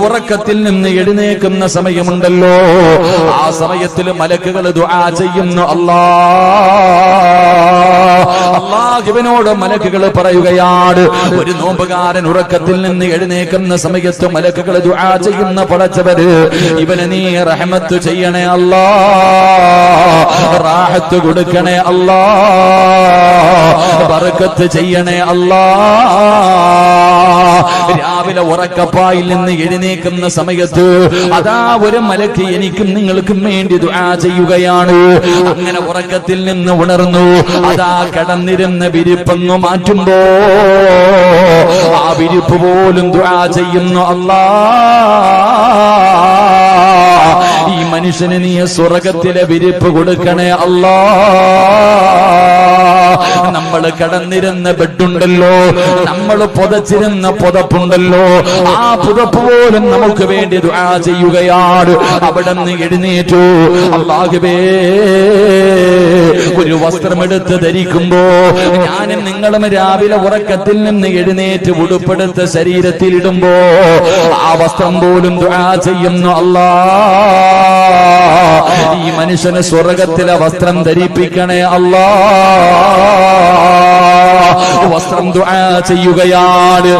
ഉറക്കത്തിൽ നിന്ന് എഴുന്നേക്കുന്ന സമയമുണ്ടല്ലോ, ആ സമയത്തിൽ മലക്കുകൾ ദുആ ചെയ്യുന്നു. അല്ലാഹുവിനോട് മലക്കുകൾ പറയുകയാണ്, ഒരു നോമ്പുകാരൻ ഉറക്കത്തിൽ നിന്ന് എഴുന്നേക്കുന്ന സമയത്ത് മലക്കുകൾ ദുആ ചെയ്യുന്ന പടച്ചവര്, ഇവനെ നീ റഹ്മത്ത് ചെയ്യണേ അല്ലാ, റാഹത്ത് കൊടുക്കണേ അല്ലാ, ബർക്കത്ത് ചെയ്യണേ അല്ലാ. രാവിലെ ഉറക്കപ്പായിൽ നിന്ന് എഴുന്നേക്കുന്ന സമയത്ത് അതാ ഒരു മലക്ക് എനിക്കും നിങ്ങൾക്കും വേണ്ടി ദുആ ചെയ്യുകയാണ്. അങ്ങനെ ഉറക്കത്തിൽ നിന്ന് ഉണർന്നു, അതാ കിടന്നിരുന്ന വിരിപ്പങ്ങ് മാറ്റുമ്പോ ആ വിരിപ്പ് പോലും ദുആ ചെയ്യുന്നു. അല്ലാ, ഈ മനുഷ്യന് നീ സ്വർഗത്തിലെ വിരിപ്പ് കൊടുക്കണേ അല്ലാ. നമ്മൾ കിടന്നിരുന്ന ബെഡുണ്ടല്ലോ, നമ്മൾ പുതച്ചിരുന്ന പുതപ്പുണ്ടല്ലോ, ആ പുതപ്പ് പോലും നമുക്ക് വേണ്ടി ദുആ ചെയ്യുകയാണ്. അവിടെ നിന്ന് എഴുന്നേറ്റു, അല്ലാഹുവേ ഒരു വസ്ത്രമെടുത്ത് ധരിക്കുമ്പോ ഞാനും നിങ്ങളും രാവിലെ ഉറക്കത്തിൽ നിന്ന് എഴുന്നേറ്റ് ഉടുപ്പെടുത്ത് ശരീരത്തിൽ ഇടുമ്പോ ആ വസ്ത്രം പോലും ദുആ ചെയ്യുന്നു. അല്ലാ, ഈ മനുഷ്യന് സ്വർഗത്തിലെ വസ്ത്രം ധരിപ്പിക്കണേ അല്ലാ. വസ്ത്രം ദുആ ചെയ്യുകയാണ്.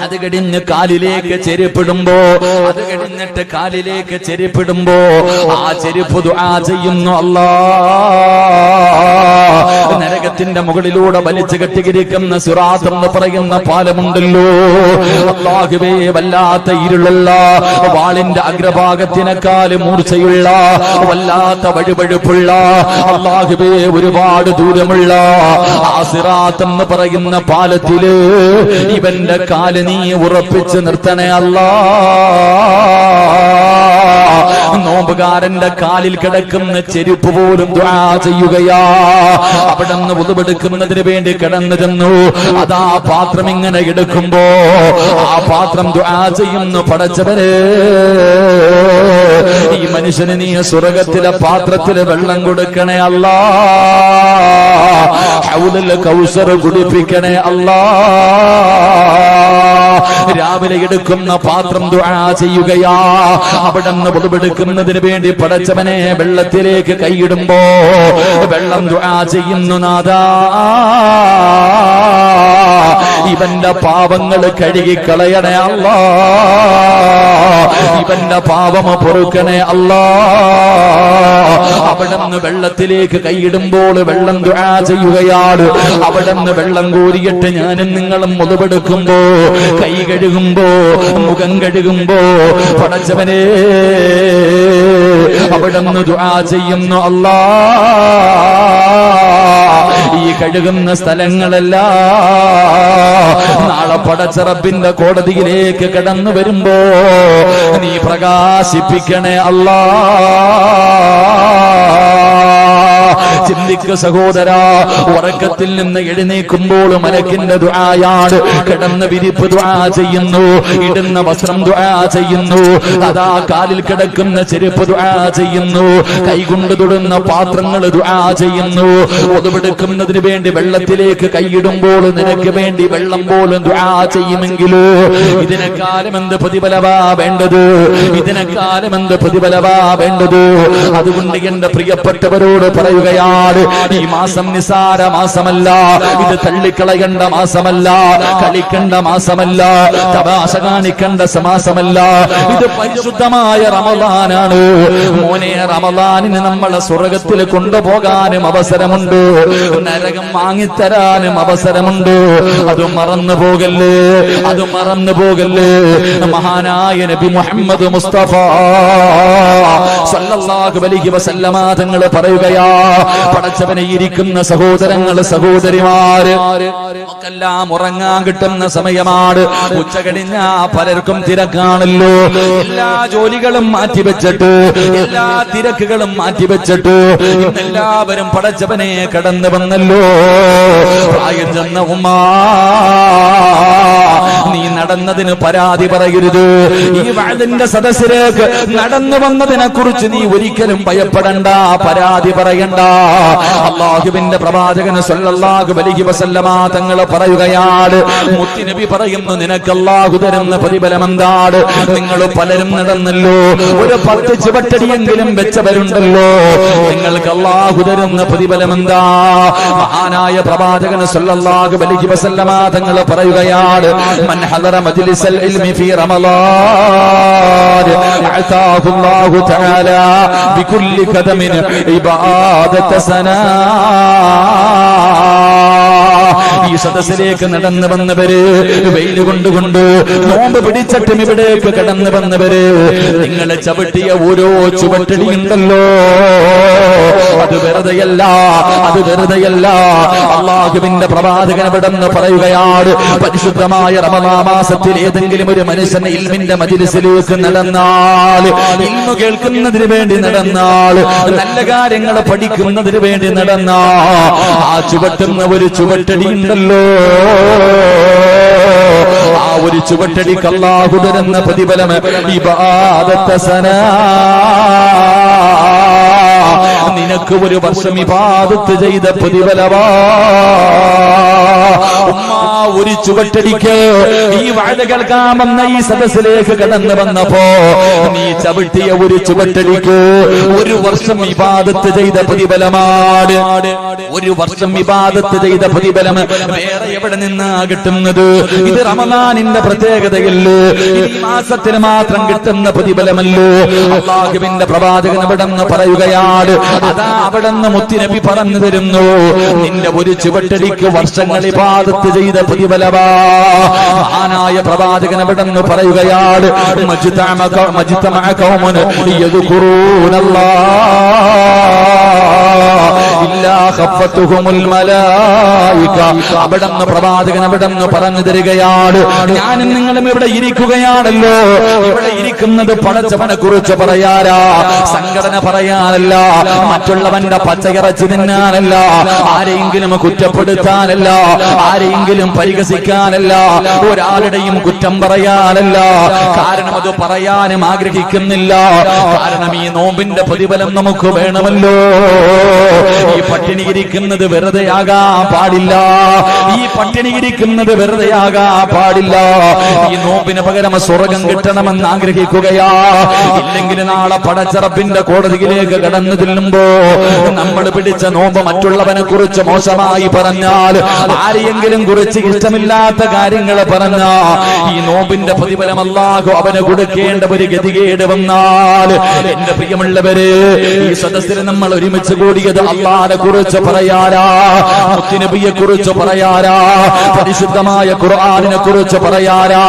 അത് കഴിഞ്ഞ് കാലിലേക്ക് ചെരുപ്പിടുമ്പോ, അത് കഴിഞ്ഞിട്ട് കാലിലേക്ക് ചെരുപ്പിടുമ്പോ ആ ചെരുപ്പ് ദുആ ചെയ്യുന്നു. അല്ലാ, നരകത്തിന്റെ മുകളിലൂടെ വലിച്ചു കെട്ടിയിരിക്കുന്ന സിറാത്ത് എന്ന് പറയുന്ന പാലമുണ്ടല്ലോ, അല്ലാഹുവേ വല്ലാത്ത ഇരുളുള്ള, വാളിന്റെ അഗ്രഭാഗത്തിനേക്കാൾ മൂർച്ചയുള്ള, വല്ലാത്ത വഴുവഴുപ്പുള്ള, അല്ലാഹുവേ ഒരുപാട് ദൂരമുള്ള ആ സിറാത്ത് എന്ന് പറയുന്ന പാലത്തില് ഇവന്റെ കാല് നീ ഉറപ്പിച്ച് നിർത്തണേ അല്ലാ. നോമ്പുകാരന്റെ കാലിൽ കിടക്കുന്ന ചെരുപ്പ് പോലും ദുആ ചെയ്യുകയാ. അവിടെ നിന്ന് ഉതുവെടുക്കുന്നതിന് വേണ്ടി കിടന്നു ചെന്നു, അതാ പാത്രം ഇങ്ങനെ എടുക്കുമ്പോ ആ പാത്രം ദുആ ചെയ്യുന്നു. പടച്ചവരെ, ഈ മനുഷ്യന് നീ സ്വർഗത്തിലെ പാത്രത്തില് വെള്ളം കൊടുക്കണേ അല്ലാ, ഹൗദുൽ കൗസർ കുടിപ്പിക്കണേ അല്ലാ. രാവിലെ എടുക്കുന്ന പാത്രം ദുആ ചെയ്യുകയാ. അവിടെ നിന്ന് ഉതുവെടുക്കുന്നതിന് വേണ്ടി പടച്ചവനെ വെള്ളത്തിലേക്ക് കൈയിടുമ്പോ വെള്ളം ദുആ ചെയ്യുന്നു. നാദാ, ഇവന്റെ പാപങ്ങൾ കഴുകിക്കളയണേ അല്ലാ, ഇവന്റെ പാപം പൊറുക്കണേ അല്ലാ. അവിടെ നിന്ന് വെള്ളത്തിലേക്ക് കൈയിടുമ്പോൾ വെള്ളം ദുആ ചെയ്യുകയാണ്. അവിടെ നിന്ന് വെള്ളം കോരിയിട്ട് ഞാനും നിങ്ങളും ഉതുവെടുക്കുമ്പോ, കൈ കഴുകുമ്പോ, മുഖം കഴുകുമ്പോ പടച്ചവനെ അവിടെ നിന്ന് ദുആ ചെയ്യുന്നു. അല്ലാ, ഈ കഴുകുന്ന സ്ഥലങ്ങളെല്ലാം നാളെ പടച്ച റബ്ബിന്റെ കോടതിയിലേക്ക് കടന്നു വരുമ്പോ നീ പ്രകാശിപ്പിക്കണേ അല്ലാ. ചിന്തിക്ക സഹോദരാ, ഉറക്കത്തിൽ നിന്ന് എഴുന്നേൽക്കുമ്പോൾ മലക്കിന്റെ ദുആയാണ്. കിടന്ന് വിരിപ്പ് ദുആ ചെയ്യുന്നു, ഇടുന്ന വസ്ത്രം ദുആ ചെയ്യുന്നു, അതാ കാലിൽ കിടക്കുന്ന ചെരുപ്പ് ദുആ ചെയ്യുന്നു, കൈകൊണ്ട് തൊടുന്ന പാത്രങ്ങൾ ദുആ ചെയ്യുന്നു. ഒതുവെടുക്കുന്നതിന് വേണ്ടി വെള്ളത്തിലേക്ക് കൈയിടുമ്പോൾ നിനക്ക് വേണ്ടി വെള്ളം പോലും ദുആ ചെയ്യുമെങ്കിലോ ഇതിനെക്കാലം എന്ത് പ്രതിഫലവാ വേണ്ടത്, ഇതിനെക്കാലം എന്ത് പ്രതിഫലവാ വേണ്ടത്. അതുകൊണ്ട് എന്റെ പ്രിയപ്പെട്ടവരോട് പറയുകയാണ്, ഈ മാസം നിസാര മാസമല്ല, ഇത് തള്ളിക്കളയേണ്ട മാസമല്ല, കളിക്കേണ്ട മാസമല്ല, തമാശ കാണിക്കേണ്ട മാസമല്ല, ഇത് പരിശുദ്ധമായ റമളാനാണ്. മോനെ, റമളാനിന് നമ്മളെ സ്വർഗത്തിൽ കൊണ്ടുപോകാനും അവസരമുണ്ട്, നരകം വാങ്ങിത്തരാനും അവസരമുണ്ട്. അത് മറന്നു പോകല്ലേ, അത് മറന്നു പോകല്ലേ. മഹാനായ നബി മുഹമ്മദ് മുസ്തഫ സല്ലല്ലാഹു അലൈഹി വസല്ലമ തങ്ങൾ പറയുകയാ, പടച്ചവനെ ഇരിക്കുന്ന സഹോദരങ്ങൾ സഹോദരിമാര് നമുക്കെല്ലാം ഉറങ്ങാൻ കിട്ടുന്ന സമയമാണ്. ഉച്ച കഴിഞ്ഞ പലർക്കും തിരക്കാണല്ലോ. എല്ലാ ജോലികളും മാറ്റിവെച്ചിട്ട്, എല്ലാ തിരക്കുകളും മാറ്റിവെച്ചിട്ട് ഇന്നെല്ലാവരും പടച്ചവനെ കടന്നു വന്നല്ലോ. പ്രായം ചെന്ന ഉമ്മ നീ നടന്നതിന് പരാതി പറയരുത്. ഈ വഅദിന്റെ സദസ്സിലേക്ക് നടന്നു വന്നതിനെ കുറിച്ച് നീ ഒരിക്കലും ഭയപ്പെടണ്ട, പരാതി പറയണ്ട. അല്ലാഹുവിന്റെ പ്രവാചകൻ സല്ലല്ലാഹു അലൈഹി വസല്ലമ തങ്ങൾ പറയുകയാണ്, മുത്തുനബി പറയുന്നു, നിനക്ക് അല്ലാഹു തരുന്ന പ്രതിഫലം എന്താണ്? നിങ്ങൾ പലരും നടന്നല്ലോ, ഒരു 10 ചുവട്ടടിയെങ്കിലും വെച്ചവരുണ്ടല്ലോ, നിങ്ങൾക്ക് അല്ലാഹു തരുന്ന പ്രതിഫലം എന്താ? മഹാനായ പ്രവാചകൻ സല്ലല്ലാഹു അലൈഹി വസല്ലമ തങ്ങൾ പറയുകയാണ്, മൻ ഹദറ മജ്ലിസൽ ഇൽമി ഫീ റമളാൻ അതാഹു അല്ലാഹു തആല ബികുല്ലി ഖദമിൻ ഇബാദത സനാ. ഈ സദസ്സിലേക്ക് നടന്നു വന്നവര്, വെയിൽ കൊണ്ടുകൊണ്ട് നോമ്പ് പിടിച്ചിട്ടും ഇവിടേക്ക് കടന്നു വന്നവര്, നിങ്ങൾ ചവിട്ടിയ ഓരോ ചുവട്ടടിയുണ്ടല്ലോ, അത് വെറുതെയല്ല, അത് വെറുതെയല്ല. അല്ലാഹുവിന്റെ പ്രവാചകൻ ഇവിടെന്ന് പറയുകയാണ്, പരിശുദ്ധമായ റമളാൻ മാസത്തിൽ ഏതെങ്കിലും ഒരു മനുഷ്യൻ ഇൽമിന്റെ മജ്ലിസിലേക്ക് നടന്നാൽ, ഇൽമു കേൾക്കുന്നതിന് വേണ്ടി നടന്നാൽ, നല്ല കാര്യങ്ങൾ പഠിക്കുന്നതിന് വേണ്ടി നടന്നാൽ, ആ ചുവട്ടുന്ന ഒരു ചുവട്ടടി ഉണ്ടല്ലോ, ആ ഒരു ചുവട്ടടിക്ക് അല്ലാഹു തരുന്ന പ്രതിഫലം ഇബാദത്ത സനാ. നിനക്ക് ഒരു വർഷം ഇബാദത്ത് ചെയ്ത പ്രതിഫലമാ. ഒരു ചുവട്ടടിക്ക് ഈ വാഴ കേൾക്കാമെന്ന ഈ സദസ്സിലേക്ക് കടന്നു വന്നപ്പോ നീ ചവിട്ടിയ ഒരു ചുവട്ടടിക്ക് ഒരു വർഷം ഇബാദത്ത് ചെയ്ത പ്രതിഫലമാണ്. ഒരു വർഷം ഇബാദത്ത് ചെയ്ത പ്രതിഫലം വേറെ എവിടെ നിന്നാ കിട്ടുന്നത്? ഇത് റമളാനിന്റെ പ്രത്യേകതയല്ലോ, ഈ മാസത്തിന് മാത്രം കിട്ടുന്ന പ്രതിഫലമല്ലോ. അല്ലാഹുവിന്റെ പ്രവാചകൻ അവിടെന്ന് പറയുകയാണ്, അതാ അവിടെന്ന് മുത്തുനബി പറഞ്ഞു തരുന്നു, നിന്റെ ഒരു ചുവട്ടടിക്ക് വർഷങ്ങൾ ഇബാദത്ത് ചെയ്ത പ്രതിഫലമാ. മഹാനായ പ്രവാചകൻ അവിടെന്ന് പറയുകയാണ്, മജ്തമഅ ഖൗമുൻ യദ്കുറൂനല്ലാഹ ഇല്ലാ ഖഫത്തുഹുമുൽ മലായിക. അവിടെന്ന് പ്രവാചകൻ അവിടെന്ന് പറഞ്ഞു തരികയാണ്, ഞാനും നിങ്ങളും ഇവിടെ ഇരിക്കുകയാണല്ലോ, ഇവിടെ ഇരിക്കുന്നത് പടച്ചവനെ കുറിച്ച് പറയാനാ, സംഘടന പറയാനല്ല, മറ്റുള്ളവന്റെ പച്ചയിറച്ചി തിന്നാനല്ല, ആരെയെങ്കിലും കുറ്റപ്പെടുത്താനല്ല, ആരെയെങ്കിലും പരിഹസിക്കാനല്ല, ഒരാളുടെയും കുറ്റം പറയാനല്ല. കാരണം അത് പറയാനും ആഗ്രഹിക്കുന്നില്ല. കാരണം ഈ നോമ്പിന്റെ പ്രതിഫലം നമുക്ക് വേണമല്ലോ. ഈ പട്ടിണിയിരിക്കുന്നത് വെറുതെയാകാൻ പാടില്ല, ഈ പട്ടിണിയിരിക്കുന്നത് വെറുതെയാകാൻ പാടില്ല. ഈ നോമ്പിന് പകരം സ്വർഗം കിട്ടണമെന്ന് ആഗ്രഹിക്കുകയാ. ഇല്ലെങ്കിൽ നാളെ പടച്ചറപ്പിന്റെ കോടതിയിലേക്ക് കടന്നു ചെല്ലുമ്പോ നമ്മൾ പിടിച്ച നോമ്പ് മറ്റുള്ളവനെ കുറിച്ച് മോശമായി പറഞ്ഞാൽ, ആരെയെങ്കിലും കുറിച്ച് ഇഷ്ടമില്ലാത്ത കാര്യങ്ങൾ പറഞ്ഞ ഈ നോമ്പിന്റെ പ്രതിഫലം അല്ലാഹു അവന് കൊടുക്കേണ്ട ഒരു ഗതികേട് വന്നാൽ, എന്റെ പ്രിയമുള്ളവര്, ഈ സദസ്സിൽ നമ്മൾ ഒരുമിച്ച് കൂടിയത് അല്ലാഹുവിനെ കുറിച്ച് പറയാനാ, മുത്തുനബിയെ കുറിച്ച് പറയാനാ, പരിശുദ്ധമായ ഖുർആനിനെ കുറിച്ച് പറയാനാ.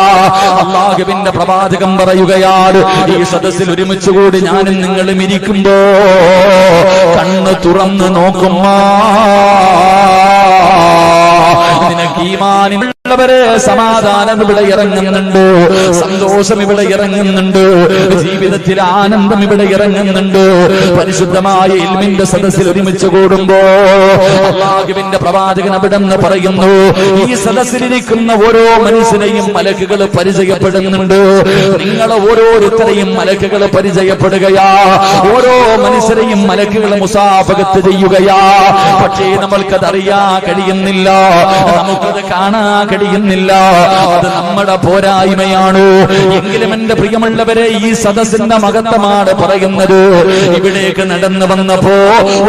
അല്ലാഹുവിന്റെ പ്രവാചകൻ പറയുകയാണ്, ഈ സദസ്സിൽ ഒരുമിച്ച് കൂടി ഞാനും നിങ്ങളും ഇരിക്കുമ്പോ കണ്ണ് തുറന്ന് നോക്കുമ്പോ നിനക്ക് ഈമാനുള്ളവരെ സമാധാനം ഇവിടെ ഇറങ്ങുന്നുണ്ട്, സന്തോഷം ഇവിടെ ഇറങ്ങുന്നുണ്ട്, ജീവിതത്തിൽ ആനന്ദം ഇവിടെ ഇറങ്ങുന്നുണ്ട്. പരിശുദ്ധമായ ഇൽമിന്റെ സദസ്സിൽ ഒരുമിച്ച് കൂടുമ്പോ അല്ലാഹുവിന്റെ പ്രവാചകൻ അവിടെന്ന് പറയുന്നു, ഈ സദസ്സിലിരിക്കുന്ന ഓരോ മനുഷ്യനെയും മലക്കുകൾ പരിചയപ്പെടുന്നുണ്ട്. നിങ്ങൾ ഓരോരുത്തരെയും മലക്കുകൾ പരിചയപ്പെടുകയാ, ഓരോ മനുഷ്യരെയും മലക്കുകൾ മുസാഫഹത്ത് ചെയ്യുകയാ. പക്ഷേ നമ്മൾക്കതറിയാൻ കഴിയുന്നില്ല, നമുക്കത് കാണാൻ കഴിയുന്നില്ല. അത് നമ്മുടെ പോരായ്മയാണ്. എങ്കിലും എന്റെ പ്രിയമുള്ളവരെ, ഈ സദസ്സിന്റെ മഹത്വമാണ് പറയുന്നത്. ഇവിടേക്ക് നടന്നു വന്നപ്പോ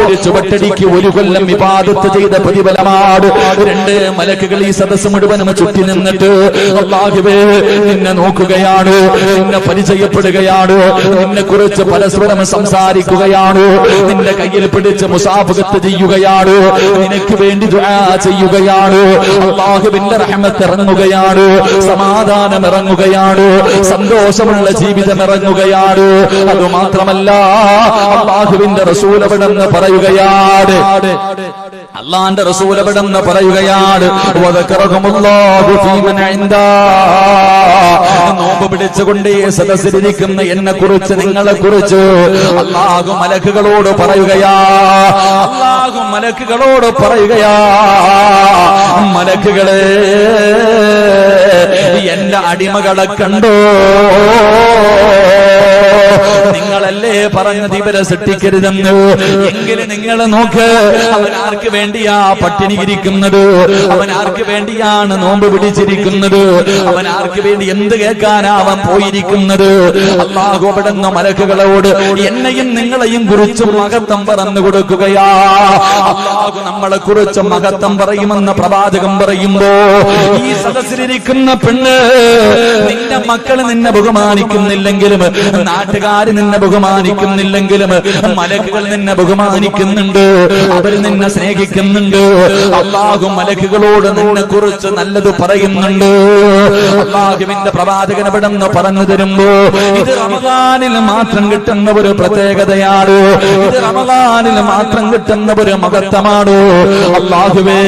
ഒരു ചുവട്ടടിക്ക് ഒരു കൊല്ലം ഇബാദത്ത് ചെയ്ത പ്രതിഫലമാണ്. 2 മലക്കുകൾ ഈ സദസ്സ് മുഴുവനും ചുറ്റി നിന്നിട്ട് അല്ലാഹുവേ നിന്നെ നോക്കുകയാണ്, നിന്നെ പരിചയപ്പെടുകയാണ്, നിന്നെ കുറിച്ച് പരസ്പരം സംസാരിക്കുകയാണ്, നിന്റെ കയ്യിൽ പിടിച്ച് മുസാഫഹത്ത് ചെയ്യുകയാണ്, നിനക്ക് വേണ്ടി ദുആ ചെയ്യുകയാണ്. അല്ലാഹുവിന്റെ റഹ്മത്ത് ഇറങ്ങുകയാണ്, സമാധാനം ഇറങ്ങുകയാണ്, സന്തോഷമുള്ള ജീവിതം ഇറങ്ങുകയാണ്. അതുമാത്രമല്ല, അല്ലാഹുവിന്റെ റസൂൽ അവിടെന്ന് പറയുകയാണ്, അള്ളാന്റെ റസൂൽ അവിടെന്ന് പറയുകയാണ് നോമ്പ് പിടിച്ചുകൊണ്ട് സദസ്സിലിരിക്കുന്ന എന്നെ കുറിച്ച് നിങ്ങളെ കുറിച്ച് അല്ലാഹു മലക്കുകളോട് പറയുകയാ, അല്ലാഹു മലക്കുകളോട് പറയുകയാ, മലക്കുകളെ എന്റെ അടിമകളെ കണ്ടോ? നിങ്ങളല്ലേ പറഞ്ഞത് ഇവരെ സൃഷ്ടിക്കരുതെന്ന്. എങ്കിലും നിങ്ങൾ നോക്ക്, അവൻ ആർക്ക് വേണ്ടിയാ പട്ടിണി ഇരിക്കുന്നത്? അവൻ ആർക്ക് വേണ്ടിയാണ് നോമ്പ് പിടിച്ചിരിക്കുന്നത്? അവൻ ആർക്ക് വേണ്ടി എന്ത് കേൾക്കാനാ അവൻ പോയിരിക്കുന്നത്? അല്ലാഹു അവിടുന്ന് മലക്കുകളോട് എന്നെയും നിങ്ങളെയും കുറിച്ച് മഹത്വം പറഞ്ഞു കൊടുക്കുകയാ. അല്ലാഹു നമ്മളെ കുറിച്ച് മഹത്വം പറയുമെന്ന് പ്രവാചകൻ പറയുമ്പോ ഈ സദസ്സിലിരിക്കുന്ന പെണ്ണ്, നിന്റെ മക്കൾ നിന്നെ ബഹുമാനിക്കുന്നില്ലെങ്കിലും, നാട്ടുകാര് നിന്നെ ബഹുമാനിക്കുന്നില്ലെങ്കിലും, മലക്കുകൾ നിന്നെ ബഹുമാനിക്കുന്നുണ്ട്, അവർ നിന്നെ സ്നേഹിക്കുന്നുണ്ട്. അല്ലാഹു മലക്കുകളോട് നിന്നെ കുറിച്ച് നല്ലത് പറയുന്നുണ്ട്. അല്ലാഹുവിന്റെ പ്രവാചകൻ അവിടെന്ന് പറഞ്ഞു തരുമ്പോ ഇത് റമദാനിൽ മാത്രം കിട്ടുന്ന ഒരു പ്രത്യേകതയാണ്, ഇത് റമദാനിൽ മാത്രം കിട്ടുന്ന ഒരു മഹത്വമാണ്. അല്ലാഹുവേ,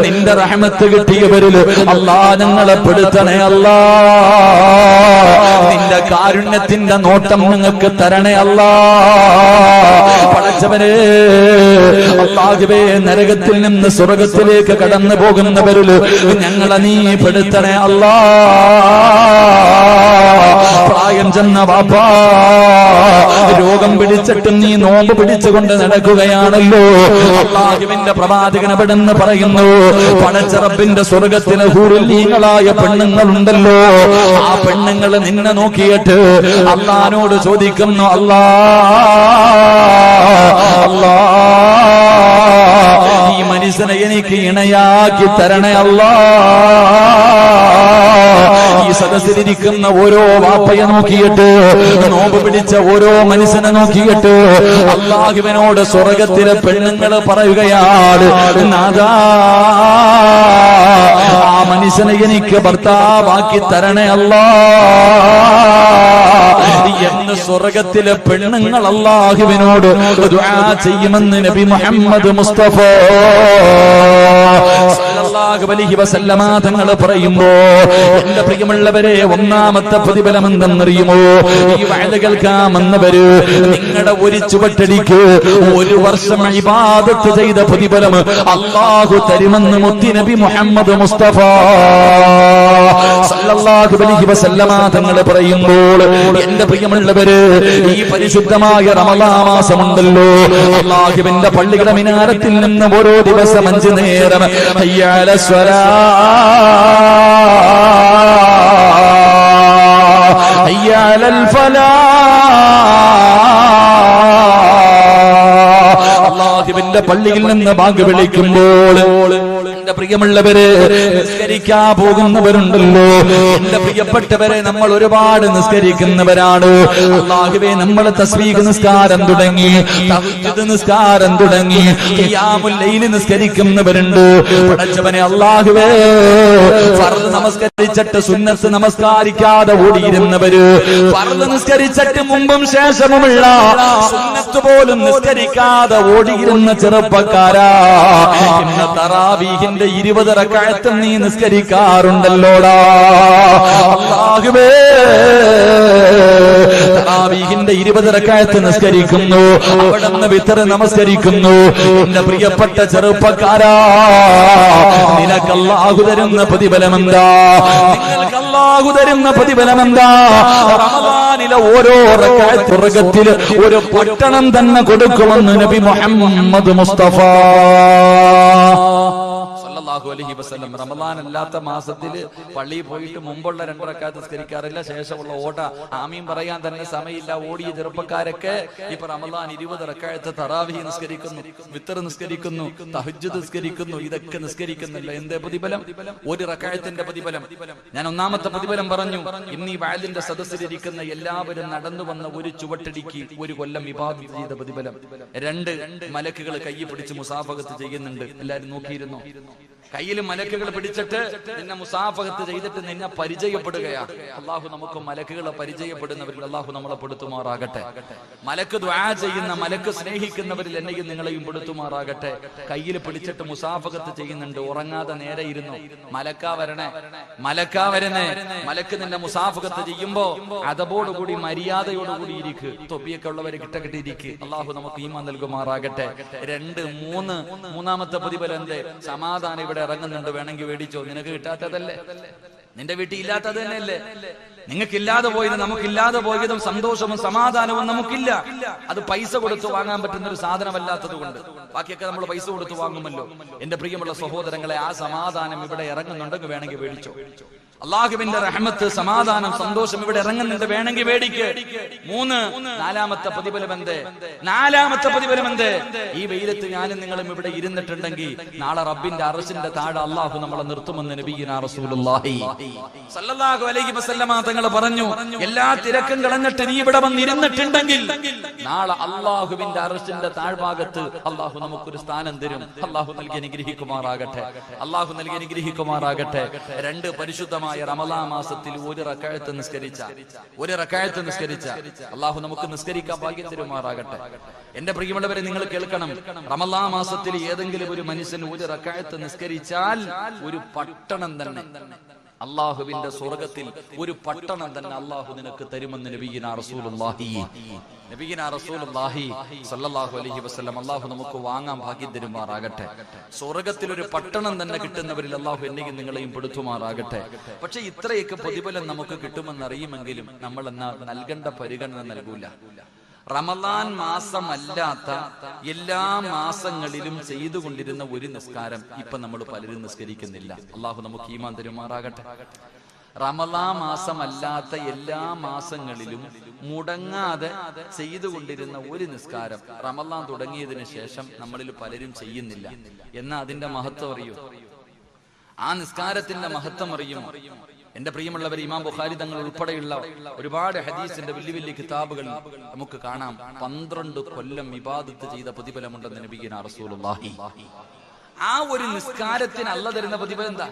നിന്റെ റഹ്മത്ത് കിട്ടിയവരിൽ അല്ലാ ഞങ്ങളെ പെടുത്തണേ അല്ലാ. നിന്റെ കാരുണ്യത്തിന്റെ നോട്ടം നിങ്ങൾക്ക് തരണേ അല്ലാ. പടച്ചവനെ, അല്ലാഹുവേ, നരകത്തിൽ നിന്ന് സ്വർഗത്തിലേക്ക് കടന്നു പോകുന്നവരിൽ ഞങ്ങളെ നീ പെടുത്തണേ അല്ലാ. പ്രായം ചെന്ന വാപ്പാ, രോഗം പിടിച്ചിട്ടും നീ നോമ്പ് പിടിച്ചുകൊണ്ട് നടക്കുകയാണല്ലോ. അല്ലാഹുവിന്റെ പ്രവാചകൻ അവിടെന്ന് പറയുന്നു, പടച്ച റബ്ബിന്റെ സ്വർഗത്തിലെ ഹൂറുല്ലീങ്ങളായ പെണ്ണുങ്ങളുണ്ടല്ലോ, ആ പെണ്ണുങ്ങൾ നിന്നെ നോക്കിയിട്ട് അല്ലാഹുവോട് ചോദിക്കുന്നു, അല്ലാ അല്ലാ, ഈ മനുഷ്യനെ എനിക്ക് ഇണയാക്കി തരണേ അല്ലാ. ഈ സദസ്സിലിരിക്കുന്ന ഓരോ വാപ്പയെ നോക്കിയിട്ട്, നോമ്പ് പിടിച്ച ഓരോ മനുഷ്യനെ നോക്കിയിട്ട് അല്ലാഹുവിനോട് സ്വർഗത്തിലെ പെണ്ണുങ്ങൾ പറയുകയാണ്, നാദാ, ആ മനുഷ്യനെ എനിക്ക് ഭർത്താവാക്കി തരണേ അല്ലാ എന്ന് സ്വർഗത്തിലെ പെണ്ണുങ്ങൾ അല്ലാഹുവിനോട് ദുആ ചെയ്യുമെന്ന് നബി മുഹമ്മദ് മുസ്തഫ സല്ലല്ലാഹു അലൈഹി വസല്ലമ തങ്ങൾ പറയുമ്പോ, എന്റെ പ്രിയമുള്ളവരെ, ഒന്നാമത്തെ പ്രതിഫലം എന്തെന്നറിയുമോ? ഈ വഅദ കേൾക്കാമെന്നവര് നിങ്ങളുടെ ഒരു ചുവട്ടടിക്ക് ഒരു വർഷം ഇബാദത്ത് ചെയ്ത പ്രതിഫലം അല്ലാഹു തരുമെന്ന് മുത്തി നബി മുഹമ്മദ് മുസ്തഫ സല്ലല്ലാഹു അലൈഹി വസല്ലമ തങ്ങൾ പറയുമ്പോൾ, എന്റെ പ്രിയമുള്ളവര്, ഈ പരിശുദ്ധമായ റമളാൻ മാസമുണ്ടല്ലോ, അല്ലാഹുവിന്റെ പള്ളിയുടെ മിനാരത്തിൽ നിന്ന് ഓരോ ദിവസം 5 നേരം ഹയ്യ അലസ് സ്വലാഹ്, ഹയ്യ അലൽ ഫലാഹ്, അല്ലാഹുവിന്റെ പള്ളിയിൽ നിന്ന് ബാങ്ക് വിളിക്കുമ്പോൾ, എന്റെ പ്രിയമുള്ളവരെ, നിസ്കരിക്കാൻ പോകുന്നവരുണ്ടല്ലോ, എന്റെ പ്രിയപ്പെട്ടവരെ, നമ്മൾ ഒരുപാട് നിസ്കരിക്കുന്നവരാണ്. അല്ലാഹുവേ, നമ്മൾ തസ്ബീഹ് നിസ്കാരം തുടങ്ങി, തഹജ്ജുദ് നിസ്കാരം തുടങ്ങി, ഖിയാമുൽ ലൈൽ നിസ്കരിക്കുന്നവരുണ്ട്. പടച്ചവനെ അല്ലാഹുവേ, ഫർദ് നമസ്കരിച്ചിട്ട് സുന്നത്ത് നമസ്കാരിക്കാതെ ഓടിയിരുന്നവര്, ഫർദ് നിസ്കരിച്ചിട്ട് മുമ്പും ശേഷമുള്ള സുന്നത്ത് പോലും നിസ്കരിക്കാതെ ഓടിയിരുന്ന ചെറുപ്പക്കാരാ, ഇന്ന് തറാവീഹിന്റെ 20 റക്അത്ത് നീ നിസ്കരിക്കാറുണ്ടല്ലോടാ. അല്ലാഹുവേ, തറാവീഹിന്റെ 20 റക്അത്ത് നിസ്കരിക്കുന്നു, അവിടുന്ന് വിത്ർ നമസ്കരിക്കുന്നു. എന്റെ പ്രിയപ്പെട്ട ചെറുപ്പക്കാരാ, നിനക്ക് അല്ലാഹു തരുന്ന പ്രതിഫലമെന്താ? നിങ്ങൾക്ക് അല്ലാഹു തരുന്ന പ്രതിഫലമെന്താ? റമദാനിലെ ഓരോ റക്അത്ത് സ്വർഗ്ഗത്തിൽ ഒരു പട്ടണം തന്നെ കൊടുക്കുമെന്ന് നബി മുഹമ്മദ് മുസ്തഫ സല്ലല്ലാഹു അലൈഹി വസല്ലം. റമദാൻ അല്ലാത്ത മാസത്തിൽ പള്ളിയിൽ പോയിട്ട് മുമ്പുള്ള 2 റക്അത്ത് നിസ്കരിക്കാറില്ല, ശേഷമുള്ള ഓട ആമീൻ പറയാൻ തന്നെ സമയമില്ല ഓടിയ ചെറുപ്പക്കാരൊക്കെ ഇപ്പൊ റമദാൻ 20 റക്അത്ത് തറാവീഹ് നിസ്കരിക്കുന്നു, വിത്ർ നിസ്കരിക്കുന്നു, തഹജ്ജുദ് നിസ്കരിക്കുന്നു. ഇതൊക്കെ നിസ്കരിക്കുന്നില്ല. എന്തേ പ്രതിഫലം? 1 റക്അത്തിന്റെ പ്രതിഫലം. ഞാൻ ഒന്നാമത്തെ പ്രതിഫലം പറഞ്ഞു. ഇന്ന് ഈ വഅദിന്റെ സദസ്സിലിരിക്കുന്ന എല്ലാവരും നടന്നു വന്ന ഒരു ചുവട്ടടിക്ക് 1 കൊല്ലം ഇബാദത്ത് ചെയ്ത പ്രതിഫലം. 2 മലക്കുകൾ കൈ പിടിച്ച് മുസാഫഹത്ത് ചെയ്യുന്നുണ്ട്. എല്ലാവരും നോക്കിയിരുന്നോ? കയ്യിൽ മലക്കുകൾ പിടിച്ചിട്ട് നിന്നെ മുസാഫഹത്ത് ചെയ്തിട്ട് നിന്നെ പരിചയപ്പെടുകയാ. അള്ളാഹു നമുക്ക് മലക്കുകളെ പരിചയപ്പെടുന്നവരിൽ അള്ളാഹു നമ്മളെ പെടുത്തുമാറാകട്ടെ. മലക്ക് ദുആ ചെയ്യുന്ന, മലക്ക് സ്നേഹിക്കുന്നവരിൽ എന്നെയും നിങ്ങളെയും പെടുത്തുമാറാകട്ടെ. കയ്യിൽ പിടിച്ചിട്ട് മുസാഫഹത്ത് ചെയ്യുന്നുണ്ട്, ഉറങ്ങാതെ നേരെ ഇരുന്നു. മലക്കാ വരണേ, മലക്കാ വരുന്നേ. മലക്ക് നിന്നെ മുസാഫഹത്ത് ചെയ്യുമ്പോ അതബോടുകൂടി മര്യാദയോടുകൂടി ഇരിക്ക്. തൊപ്പിയൊക്കെ ഉള്ളവരെ കിട്ടിയിരിക്ക്. അള്ളാഹു നമുക്ക് ഈമാൻ നൽകുമാറാകട്ടെ. 2, 3 മൂന്നാമത്തെ പ്രതിഫലം എന്തേ? സമാധാനം ഇവിടെ ഇറങ്ങുന്നുണ്ട്, വേണമെങ്കിൽ മേടിച്ചോ. നിനക്ക് കിട്ടാത്തതല്ലേ, നിന്റെ വീട്ടിൽ ഇല്ലാത്തത് തന്നെയല്ലേ. നിങ്ങൾക്കില്ലാതെ പോയത് നമുക്കില്ലാതെ പോയതും സന്തോഷവും സമാധാനവും നമുക്കില്ല. അത് പൈസ കൊടുത്ത് വാങ്ങാൻ പറ്റുന്ന ഒരു സാധനമല്ലാത്തത് കൊണ്ട്. ബാക്കിയൊക്കെ നമ്മൾ പൈസ കൊടുത്ത് വാങ്ങുമല്ലോ. എന്റെ പ്രിയമുള്ള സഹോദരങ്ങളെ, ആ സമാധാനം ഇവിടെ ഇറങ്ങുന്നുണ്ടെങ്കിൽ വേണമെങ്കിൽ മേടിച്ചോ. അള്ളാഹുവിന്റെ റഹ്മത്ത്, സമാധാനം, സന്തോഷം ഇവിടെ ഇറങ്ങുന്നുണ്ട്, വേണമെങ്കിൽ മേടിക്ക്. 3 നാലാമത്തെ പ്രതിഫലം എന്തേ? നാലാമത്തെ പ്രതിഫലം എന്തേ? ഈ വെയിലത്ത് ഞാനും നിങ്ങളും ഇവിടെ ഇരുന്നിട്ടുണ്ടെങ്കിൽ നാളെ റബ്ബിന്റെ അർശിന്റെ താഴെ അള്ളാഹു നമ്മളെ നിർത്തുമെന്ന് നബിയുനാ റസൂലുള്ളാഹി സ്വല്ലല്ലാഹു അലൈഹി വസല്ലമ തങ്ങൾ പറഞ്ഞു. എല്ലാ തിരക്കും കളഞ്ഞിട്ട് നീ ഇവിടെ വന്നിരുന്നിട്ടുണ്ടെങ്കിൽ നാളെ അള്ളാഹുവിന്റെ അർശിന്റെ താഴ്ഭാഗത്ത് അള്ളാഹു നമുക്കൊരു സ്ഥാനം തരും. അള്ളാഹു നൽകി അനുഗ്രഹിക്കുമാറാകട്ടെ. അള്ളാഹു നൽകി അനുഗ്രഹിക്കുമാറാകട്ടെ. 2 പരിശുദ്ധമായ റമളാൻ മാസത്തിൽ ഒരു റക്അത്ത് നിസ്കരിച്ച അള്ളാഹു നമുക്ക് നിസ്കരിക്കാൻ ഭാഗ്യം തരുമാറാകട്ടെ. എന്റെ പ്രിയമുള്ളവരെ, നിങ്ങൾ കേൾക്കണം. റമളാൻ മാസത്തിൽ ഏതെങ്കിലും ഒരു മനുഷ്യൻ ഒരു റക്അത്ത് നിസ്കരിച്ചാൽ ഒരു പട്ടണം തന്നെ, അള്ളാഹുവിന്റെ സ്വർഗത്തിൽ ഒരു പട്ടണം തന്നെ അള്ളാഹു നിനക്ക് തരുമെന്ന് നബിയുനാ റസൂലുള്ളാഹി സ്വല്ലല്ലാഹു അലൈഹി വസല്ലം അള്ളാഹു നമുക്ക് വാങ്ങാൻ ഭാഗ്യം തരുമാറാകട്ടെ. സ്വർഗത്തിൽ ഒരു പട്ടണം തന്നെ കിട്ടുന്നവരിൽ അള്ളാഹു എന്നെയും നിങ്ങളെയും പെടുത്തുമാറാകട്ടെ. പക്ഷെ ഇത്രയൊക്കെ പ്രതിഫലം നമുക്ക് കിട്ടുമെന്നറിയുമെങ്കിലും നമ്മൾ എന്നാ നൽകേണ്ട പരിഗണന നൽകൂല. റമളാൻ മാസമല്ലാത്ത എല്ലാ മാസങ്ങളിലും ചെയ്തുകൊണ്ടിരുന്ന ഒരു നിസ്കാരം ഇപ്പൊ നമ്മൾ പലരും നിസ്കരിക്കുന്നില്ല. അള്ളാഹു നമുക്ക് ഈമാൻ തരുമാറാകട്ടെ. റമളാൻ മാസമല്ലാത്ത എല്ലാ മാസങ്ങളിലും മുടങ്ങാതെ ചെയ്തുകൊണ്ടിരുന്ന ഒരു നിസ്കാരം റമളാൻ തുടങ്ങിയതിനു ശേഷം നമ്മളിൽ പലരും ചെയ്യുന്നില്ല. എന്നാ അതിന്റെ മഹത്വം അറിയോ? ആ നിസ്കാരത്തിന്റെ മഹത്വം അറിയുമോ? എന്റെ പ്രിയമുള്ളവർ, ഇമാം ബുഖാരി തങ്ങൾ ഉൾപ്പെടെയുള്ള ഒരുപാട് ഹദീസിന്റെ വലിയ വലിയ കിതാബുകൾ നമുക്ക് കാണാം. 12 കൊല്ലം ഇബാദത്ത് ചെയ്ത പ്രതിഫലമുണ്ടെന്ന് നബിയുനാ റസൂലുള്ളാഹി. ആ ഒരു നിസ്കാരത്തിന് അല്ലാഹു തരുന്ന പ്രതിഫലം എന്താ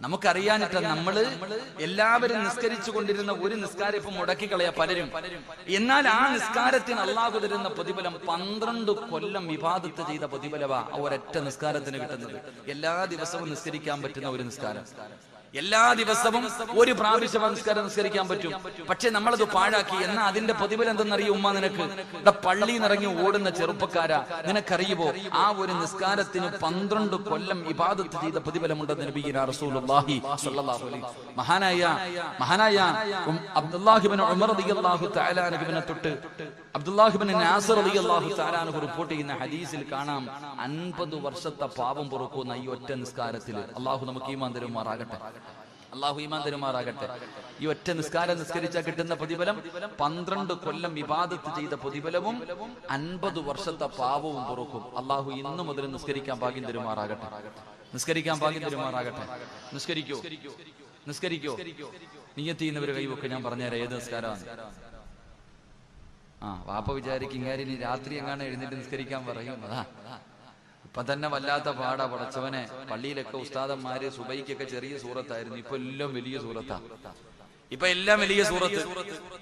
നമുക്കറിയാനിട്ട്. നമ്മള് എല്ലാവരും നിസ്കരിച്ചു കൊണ്ടിരുന്ന ഒരു നിസ്കാരം ഇപ്പൊ മുടക്കി കളയാ പലരും. എന്നാൽ ആ നിസ്കാരത്തിന് അല്ലാഹു തരുന്ന പ്രതിഫലം 12 കൊല്ലം ഇബാദത്ത് ചെയ്ത പ്രതിഫലവാ ഒരൊറ്റ നിസ്കാരത്തിന് കിട്ടുന്നത്. എല്ലാ ദിവസവും നിസ്കരിക്കാൻ പറ്റുന്ന ഒരു നിസ്കാരം, എല്ലാ ദിവസവും ഒരു പ്രാവശ്യം നിസ്കരിക്കാൻ പറ്റും. പക്ഷെ നമ്മളത് പാഴാക്കി. എന്നാ അതിന്റെ പ്രതിഫലം എന്തെന്നറിയോ ഉമ്മ നിനക്ക്? പള്ളി നിറങ്ങി ഓടുന്ന ചെറുപ്പക്കാരാ, നിനക്കറിയുമോ ആ ഒരു നിസ്കാരത്തിന് 12 കൊല്ലം ഇബാദത്ത് ചെയ്ത പ്രതിഫലമുണ്ടെന്ന് നബിയുനാ റസൂലുള്ളാഹി സ്വല്ലല്ലാഹു അലൈഹി. മഹാനായ അബ്ദുല്ലാഹി ഇബ്നു ഉമർ റളിയല്ലാഹു തആല അൻഹുവിനെ തൊട്ട് അബ്ദുല്ലാഹി ഇബ്നു നാസിർ റളിയല്ലാഹു തആല അൻഹു റിപ്പോർട്ട് ചെയ്യുന്ന ഹദീസിൽ കാണാം 50 വർഷത്തെ പാപം പൊറുക്കുന്ന ഈ ഒറ്റ നിസ്കാരത്തിൽ. അല്ലാഹു നമുക്ക് ഈമാൻ തരുമാറാകട്ടെ. അല്ലാഹു ഈമാൻ തരുമാറാകട്ടെ. ഈ ഒറ്റ നിസ്കാരം നിസ്കരിച്ചാൽ കിട്ടുന്ന പ്രതിഫലം 12 കൊല്ലം ഇബാദത്ത് ചെയ്ത പ്രതിഫലവും 50 വർഷത്തെ പാപവും പൊറുക്കും. അല്ലാഹു ഇന്നു മുതൽ നിസ്കരിക്കാൻ ഭാഗ്യം തരുമാറാകട്ടെ. നിസ്കരിക്കാൻ ഭാഗ്യം തരുമാറാകട്ടെ. നിസ്കരിക്കോ നിയ്യത്ത് ചെയ്യുന്നവര് കൈവൊക്കെ ഞാൻ പറഞ്ഞുതരാം ഏത് നിസ്കാരമാണ്. വാപ്പ വിചാരിക്കും ഇങ്ങാരി ഇനി രാത്രി എങ്ങാണ് എഴുന്നേറ്റ് നിസ്കരിക്കാൻ പറയും. ഇപ്പൊ തന്നെ വല്ലാത്ത പാടാ പടച്ചവനെ. പള്ളിയിലൊക്കെ ഉസ്താദന്മാര് സുബൈക്കൊക്കെ ചെറിയ സൂറത്തായിരുന്നു, ഇപ്പൊ എല്ലാം വലിയ സൂറത്താ.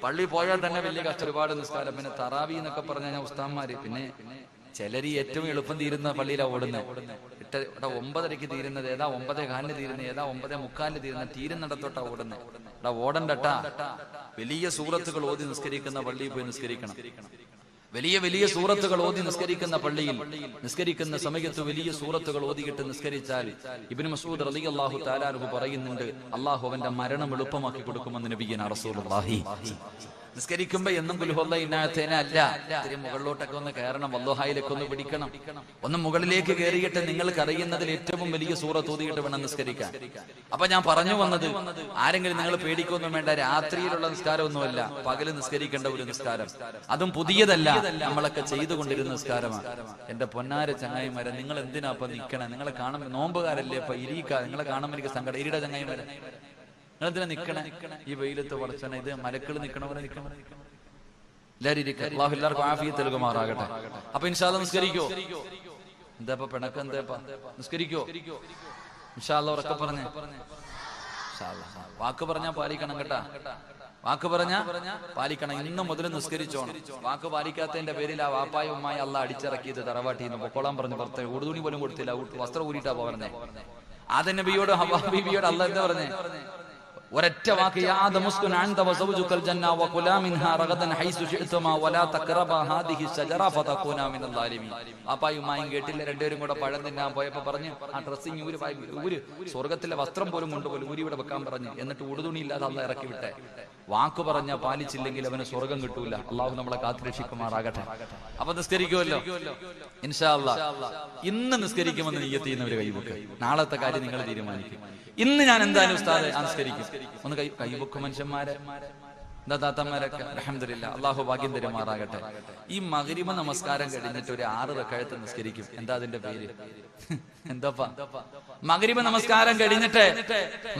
പള്ളി പോയാൽ തന്നെ വലിയ കഷ്ട. ഒരുപാട് നിസ്കാരം. പിന്നെ തറാവി എന്നൊക്കെ പറഞ്ഞ ഉസ്താദന്മാര്. പിന്നെ ചിലര് ഏറ്റവും എളുപ്പം തീരുന്ന പള്ളിയിലാ ഓടുന്നത്. 9:30 തീരുന്നത് ഏതാ, 9:15 തീരുന്നത് ഏതാ, 9:45 തീരുന്നത്, തീരുന്നിടത്തോട്ടാ ഓടുന്നത്. ഓടണ്ടട്ടാ. വലിയ സൂറത്തുകൾ ഓതി നിസ്കരിക്കുന്ന പള്ളിയിൽ പോയി നിസ്കരിക്കണം. വലിയ സൂറത്തുകൾ ഓതി നിസ്കരിക്കുന്ന പള്ളിയിൽ നിസ്കരിക്കുന്ന സമയത്ത് വലിയ സൂറത്തുകൾ ഓതിയിട്ട് നിസ്കരിച്ചാൽ ഇബ്നു മസ്ഊദ് റളിയല്ലാഹു തആല അൻഹു പറയുന്നുണ്ട്, അല്ലാഹു അവന്റെ മരണം എളുപ്പമാക്കി കൊടുക്കുമെന്ന് നബിയുനാ റസൂലുള്ളാഹി. നിസ്കരിക്കുമ്പോ എന്നും കുൽഹുവ ഇന്നാഅതൈന അല്ല, ഇത്തിരി മുകളിലോട്ടൊക്കെ ഒന്ന് കയറണം, വല്ലുഹായിലൊക്കെ ഒന്ന് പിടിക്കണം. ഒന്ന് മുകളിലേക്ക് കയറിയിട്ട് നിങ്ങൾക്ക് അറിയുന്നതിൽ ഏറ്റവും വലിയ സൂറത്ത് ഓതിയിട്ട് വേണം നിസ്കരിക്കാൻ. അപ്പൊ ഞാൻ പറഞ്ഞു വന്നത്, ആരെങ്കിലും നിങ്ങൾ പേടിക്കൊന്നും വേണ്ട. രാത്രിയിലുള്ള നിസ്കാരമൊന്നുമല്ല, പകല് നിസ്കരിക്കേണ്ട ഒരു നിസ്കാരം. അതും പുതിയതല്ല, നമ്മളൊക്കെ ചെയ്തുകൊണ്ടിരുന്ന നിസ്കാരമാണ്. എന്റെ പൊന്നാര ചങ്ങായിമാരെ, നിങ്ങൾ എന്തിനാ അപ്പൊ നിക്കണേ? നിങ്ങളെ കാണുമ്പോൾ നോമ്പുകാരല്ലേ ഇപ്പൊ ഇരിക്ക. നിങ്ങളെ കാണുമ്പോൾ എനിക്ക് സങ്കടം. ഇരിയുടെ ചങ്ങായിമാരെ, നിങ്ങളെന്തിനാ നിക്കണേ ഈ വെയിലത്ത്? പടച്ചനെ, ഇത് മലക്കൾ നിക്കണവരെ നിക്കണം. എല്ലാവരും ഇരിക്കുക. അല്ലാഹു എല്ലാവർക്കും ആഫിയത്ത് നൽകുമാറാകട്ടെ. അപ്പൊ ഇൻഷാ അല്ലാഹ് നിസ്കരിക്കോ? എന്താ പിണക്കം? എന്താ നിസ്കരിക്കോ? ഇൻഷാ അല്ലാഹ് ഉറക്കെ പറഞ്ഞേ. വാക്ക് പറഞ്ഞാ പാലിക്കണം കേട്ടാ. വാക്ക് പറഞ്ഞാ പാലിക്കണം. ഇന്ന് മുതൽ നിസ്കരിച്ചോണം. വാക്ക് പാലിക്കാത്തതിന്റെ പേരിൽ ആ വാപ്പായും ഉമ്മായി അള്ളാഹ് അടിച്ചിറക്കിയത് തറവാട്ടിന്ന് പൊക്കോളാൻ പറഞ്ഞു. പുറത്തെ ഉടുതുണി പോലും കൊടുത്തില്ല, വസ്ത്രം ഊരിട്ടാ പറഞ്ഞേ. ആദം നബിയോട് ഹവ്വാ ബീവിയോട് അള്ളാഹ് എന്താ പറഞ്ഞേ? ഒരൊറ്റ വാക്ക്, യാ ആദം ഉസ്കുൻ അൻത വസൗജുകൽ ജന്ന വകുലാ മിൻഹാ റഗദൻ ഹൈസു ശിഅ്തുമാ വലാ തഖറബാ ഹാദിഹി ശജറ ഫതകൂനാ മിനൽ ളാലിമീൻ. വാപ്പായും ഉമ്മായും കേട്ടില്ല. രണ്ടുപേരും കൂടെ പഴം തിന്നാൻ പോയപ്പോ പറഞ്ഞു, ആ ഡ്രസ്സിങ് ഊര്, സ്വർഗത്തിലെ വസ്ത്രം പോലും കൊണ്ടുപോലും ഊരി ഇവിടെ വെക്കാൻ പറഞ്ഞു. എന്നിട്ട് ഉടുതുണി ഇല്ലാതെ അള്ളാഹ് ഇറക്കി വിട്ടെ. വാക്ക് പറഞ്ഞ പാലിച്ചില്ലെങ്കിൽ അവന് സ്വർഗം കിട്ടൂല. അള്ളാഹു നമ്മളെ കാത്തുരക്ഷിക്കുമാറാകട്ടെ. അപ്പൊ നിസ്കരിക്കുമല്ലോ ഇൻഷാ അല്ലാഹ്. ഇന്ന് നിസ്കരിക്കുമെന്ന് നിയ്യത്ത് ചെയ്യുന്നവര് കൈവെക്ക്. നാളത്തെ കാര്യം നിങ്ങൾ തീരുമാനിക്കും. ഇന്ന് ഞാൻ എന്തായാലും ഉസ്താദ് നിസ്കരിക്കും. ഒന്ന് കൈവെക്കും മനുഷ്യന്മാരെ, എന്താ താത്തന്മാരൊക്കെ. അൽഹംദുലില്ലാഹ്, അള്ളാഹു ഭാഗ്യം തരുമാറാകട്ടെ. ഈ മഗ്രിബ് നമസ്കാരം കഴിഞ്ഞിട്ട് ഒരു 6 റക്അത്ത് നിസ്കരിക്കും. എന്താ അതിന്റെ പേര്? എന്താപ്പാ? മഗ്രിബ് നമസ്കാരം കഴിഞ്ഞിട്ട്,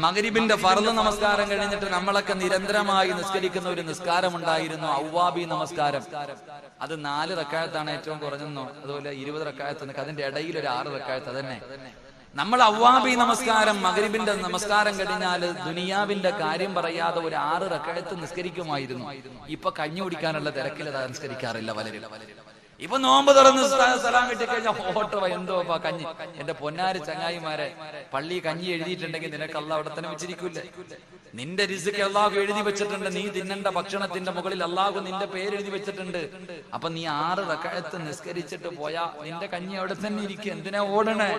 മഗ്രിബിന്റെ ഫർള് നമസ്കാരം കഴിഞ്ഞിട്ട് നമ്മളൊക്കെ നിരന്തരമായി നിസ്കരിക്കുന്ന ഒരു നിസ്കാരം ഉണ്ടായിരുന്നു, അവ്വാബി നമസ്കാരം. അത് 4 റക്അത്താണ് ഏറ്റവും കുറഞ്ഞെന്നോ, അതുപോലെ 20 റക്അത്ത്. അതിന്റെ ഇടയിൽ ഒരു 6 റക്അത്ത്. അതന്നെ നമ്മൾ അവ്വാബി നമസ്കാരം, മഗ്രിബിന്റെ നമസ്കാരം കഴിഞ്ഞാൽ ദുനിയാവിന്റെ കാര്യം പറയാതെ ഒരു 6 റക്അത്ത് നിസ്കരിക്കുമായിരുന്നു. ഇപ്പൊ കഞ്ഞി കുടിക്കാനുള്ള തിരക്കിൽ നിസ്കരിക്കാറില്ല പലരും. ഇപ്പൊ നോമ്പ് തുറന്ന് സലാം കിട്ടി കഴിഞ്ഞാൽ ഓട്ടോ എന്തോ കഞ്ഞി. എന്റെ പൊന്നാര് ചങ്ങായിമാരെ, പള്ളി കഞ്ഞി എഴുതിയിട്ടുണ്ടെങ്കിൽ നിനക്ക് അള്ളാഹ് അവിടെ തന്നെ വെച്ചിരിക്കൂല്ലേ? നിന്റെ റിസ്ക് അള്ളാഹു എഴുതി വെച്ചിട്ടുണ്ട്. നീ തിന്നേണ്ട ഭക്ഷണത്തിന്റെ മുകളിൽ അള്ളാഹു നിന്റെ പേര് എഴുതി വെച്ചിട്ടുണ്ട്. അപ്പൊ നീ 6 റക്അത്ത് നിസ്കരിച്ചിട്ട് പോയാ നിന്റെ കഞ്ഞി അവിടെ തന്നെ ഇരിക്കും. എന്തിനാ ഓടണേ?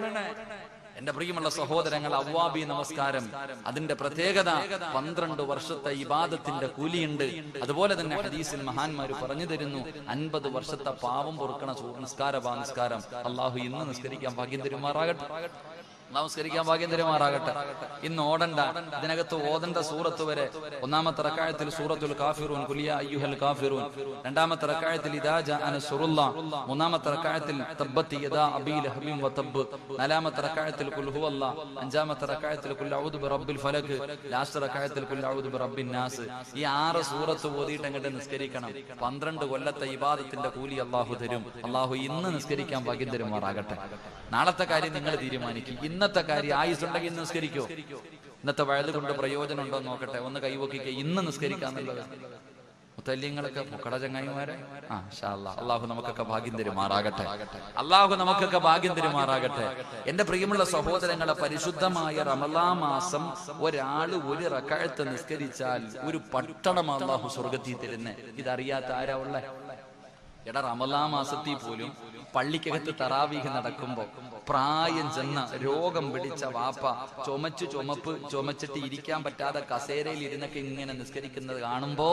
എന്റെ പ്രിയമുള്ള സഹോദരങ്ങൾ, അവ്വാബി നമസ്കാരം അതിന്റെ പ്രത്യേകത 12 വർഷത്തെ ഇബാദത്തിന്റെ കൂലിയുണ്ട്. അതുപോലെ തന്നെ ഹദീസിൽ മഹാന്മാര് പറഞ്ഞു തരുന്നു, 50 വർഷത്തെ പാവം പൊറുക്കണ നിസ്കാരം. അള്ളാഹു ഇന്ന് നിസ്കരിക്കാൻ ഭാഗ്യം തരുമാറാകട്ടെ. നമസ്കരിക്കാൻ ഭാഗ്യം തരുമാറാകട്ടെ. ഇന്ന് ഓടണ്ട, ഇതിനകത്ത് ഓതണ്ട സൂറത്ത് വരെ. ഒന്നാമത്തെ റക്അത്തിൽ സൂറത്തുൽ കാഫിറൂൻ, ഖുൽ യാ അയ്യുഹൽ കാഫിറൂൻ. രണ്ടാമത്തെ റക്അത്തിൽ ഇദാ ജാഅ നസ്റുല്ലാഹ്. മൂന്നാമത്തെ റക്അത്തിൽ തബ്ബത് യദാ അബീ ലഹബിൻ വതബ്ബ്. നാലാമത്തെ റക്അത്തിൽ ഖുൽ ഹുവല്ലാഹ്. അഞ്ചാമത്തെ റക്അത്തിൽ ഖുൽ അഊദു ബിറബ്ബിൽ ഫലക്. ലാസ്റ്റ് റക്അത്തിൽ ഖുൽ അഊദു ബിറബ്ബിൻ നാസ്. ഈ 6 സൂറത്ത് ഓതിയിട്ട് അങ്ങോട്ട് നിസ്കരിക്കണം. 12 കൊല്ലത്തെ ഇബാദത്തിന്റെ കൂലി അള്ളാഹു തരും. അള്ളാഹു ഇന്ന് നിസ്കരിക്കാൻ ഭാഗ്യം തരുമാറാകട്ടെ. നാളത്തെ കാര്യം നിങ്ങൾ തീരുമാനിക്കും. ഇന്നത്തെ കാര്യം ആയുസുണ്ടെങ്കിൽ ഇന്ന് നിസ്കരിക്കോ? ഇന്നത്തെ വയത് കൊണ്ട് പ്രയോജനം ഉണ്ടോ നോക്കട്ടെ. ഒന്ന് കൈവക്കിക്കുക. ഇന്ന് നിസ്കരിക്കാന്നുള്ളത് മുത്തല്യങ്ങളൊക്കെ പൊക്കട ചങ്ങായിമാരെ. അള്ളാഹു നമുക്കൊക്കെ ഭാഗ്യം തരുമാറാകട്ടെ. അള്ളാഹു നമുക്കൊക്കെ ഭാഗ്യം തരുമാറാകട്ടെ. എന്റെ പ്രിയമുള്ള സഹോദരങ്ങളെ, പരിശുദ്ധമായ റമളാൻ മാസം ഒരാള് 1 റക്അത്ത് നിസ്കരിച്ചാൽ ഒരു പട്ടണം അള്ളാഹു സ്വർഗത്തിൽ തരുന്നേ. ഇതറിയാത്ത ആരാ ഉള്ള? എടാ, റമളാൻ മാസത്തിൽ പോലും പള്ളിക്കകത്ത് തറാവീഹ് നടക്കുമ്പോ പ്രായം ചെന്ന രോഗം പിടിച്ച വാപ്പ ചുമച്ചിട്ട് ഇരിക്കാൻ പറ്റാതെ കസേരയിൽ ഇരുന്നൊക്കെ ഇങ്ങനെ നിസ്കരിക്കുന്നത് കാണുമ്പോ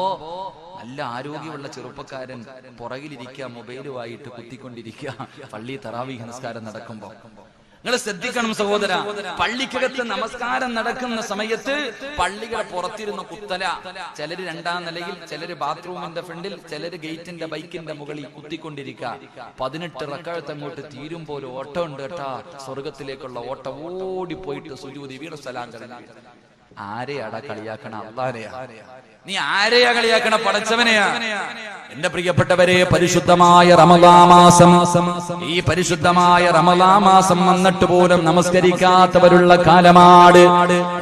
നല്ല ആരോഗ്യമുള്ള ചെറുപ്പക്കാരൻ പുറകിലിരിക്കുക, മൊബൈലുമായിട്ട് കുത്തിക്കൊണ്ടിരിക്കുക പള്ളി തറാവീഹ് നിസ്കാരം നടക്കുമ്പോ. നിങ്ങൾ ശ്രദ്ധിക്കണം സഹോദര, പള്ളിക്കകത്ത് നമസ്കാരം നടക്കുന്ന സമയത്ത് പള്ളികളെ പുറത്തിരുന്ന് കുത്തല. ചിലര് 2ാം നിലയിൽ, ചിലര് ബാത്റൂമിന്റെ ഫ്രണ്ടിൽ, ചിലര് ഗേറ്റിന്റെ ബൈക്കിന്റെ മുകളിൽ കുത്തിക്കൊണ്ടിരിക്കുക. 18 റക്അത്ത് അങ്ങോട്ട് തീരുമ്പോൾ ഓട്ടം ഉണ്ട് കേട്ടാ, സ്വർഗത്തിലേക്കുള്ള ഓട്ടം. ഓടിപ്പോയിട്ട് സുജൂദ് വീണ സലാം ചൊല്ലി. ആരെയാടാ കളിയാക്കണ? അല്ലാഹുവിനെയാ. നീ ആരെയാ കളിയാക്കണ? പടച്ചവനെയാ. എന്റെ പ്രിയപ്പെട്ടവരെ, പരിശുദ്ധമായ റമളാൻ മാസം, ഈ പരിശുദ്ധമായ റമളാൻ മാസം വന്നിട്ട് പോലും നമസ്കരിക്കാത്തവരുള്ള കാലമാണ്.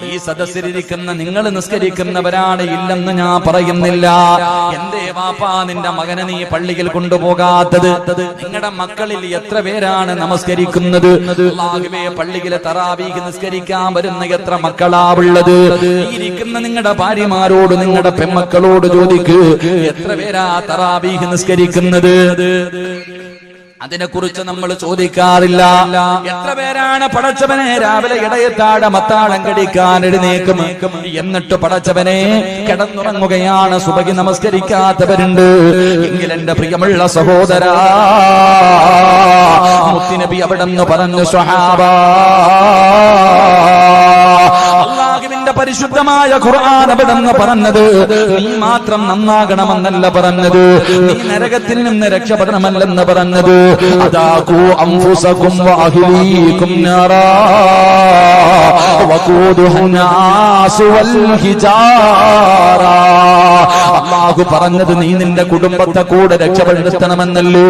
ഈ സദസ്സിലിരിക്കുന്ന നിങ്ങൾ നിസ്കരിക്കുന്നവരാണ്, ഇല്ലെന്ന് ഞാൻ പറയുന്നില്ല. എന്തേ വാപ്പാ നിന്റെ മകനെ നീ പള്ളിയിൽ കൊണ്ടുപോകാത്തത്? നിങ്ങളുടെ മക്കളിൽ എത്ര പേരാണ് നമസ്കരിക്കുന്നത്? അല്ലാഹുവേ, പള്ളിയിലെ തറാവീഹ് നിസ്കരിക്കാൻ വരുന്ന എത്ര മക്കളാ ഉള്ളത്? ഇരിക്കുന്ന നിങ്ങളുടെ ഭാര്യമാരോട്, നിങ്ങളുടെ പെൺമക്കളോട് ചോദിക്ക്, എത്ര പേരാ തറാവീഹ് നിസ്കരിക്കുന്നത്? അതിനെക്കുറിച്ച് നമ്മൾ ചോദിക്കാറില്ല. എത്ര പേരാണ് പടച്ചവനെ രാവിലെ ഇടയത്താഴ മത്താളം കടിക്കാൻ എഴുന്നേക്കും, എന്നിട്ട് പടച്ചവനെ കിടന്നുറങ്ങുകയാണ്, സുബഹി നമസ്കരിക്കാത്തവരുണ്ട്. എങ്കിൽ എന്റെ പ്രിയമുള്ള സഹോദരാ, മുത്തുനബി അവിടെന്ന് പറഞ്ഞു, സ്വഹാബാ, അല്ലാഹുവിന്റെ പരിശുദ്ധമായ ഖുർആൻ അവിടെന്ന് പറഞ്ഞത് നീ മാത്രം നന്നാകണമെന്നല്ല പറഞ്ഞത്, നീ നരകത്തിൽ നിന്ന് രക്ഷപ്പെടണമെല്ലെന്ന് പറഞ്ഞത്. അദാഖു അൻഫുസകും വഅഹ്ലീകും നാറാ വഖൂദുഹാ നാസു വൽ ഹിജാറ. അല്ലാഹു അല്ലാഹു പറഞ്ഞത് നീ നിന്റെ കുടുംബത്തെ കൂടെ രക്ഷപ്പെടുത്തണമെന്നല്ലേ.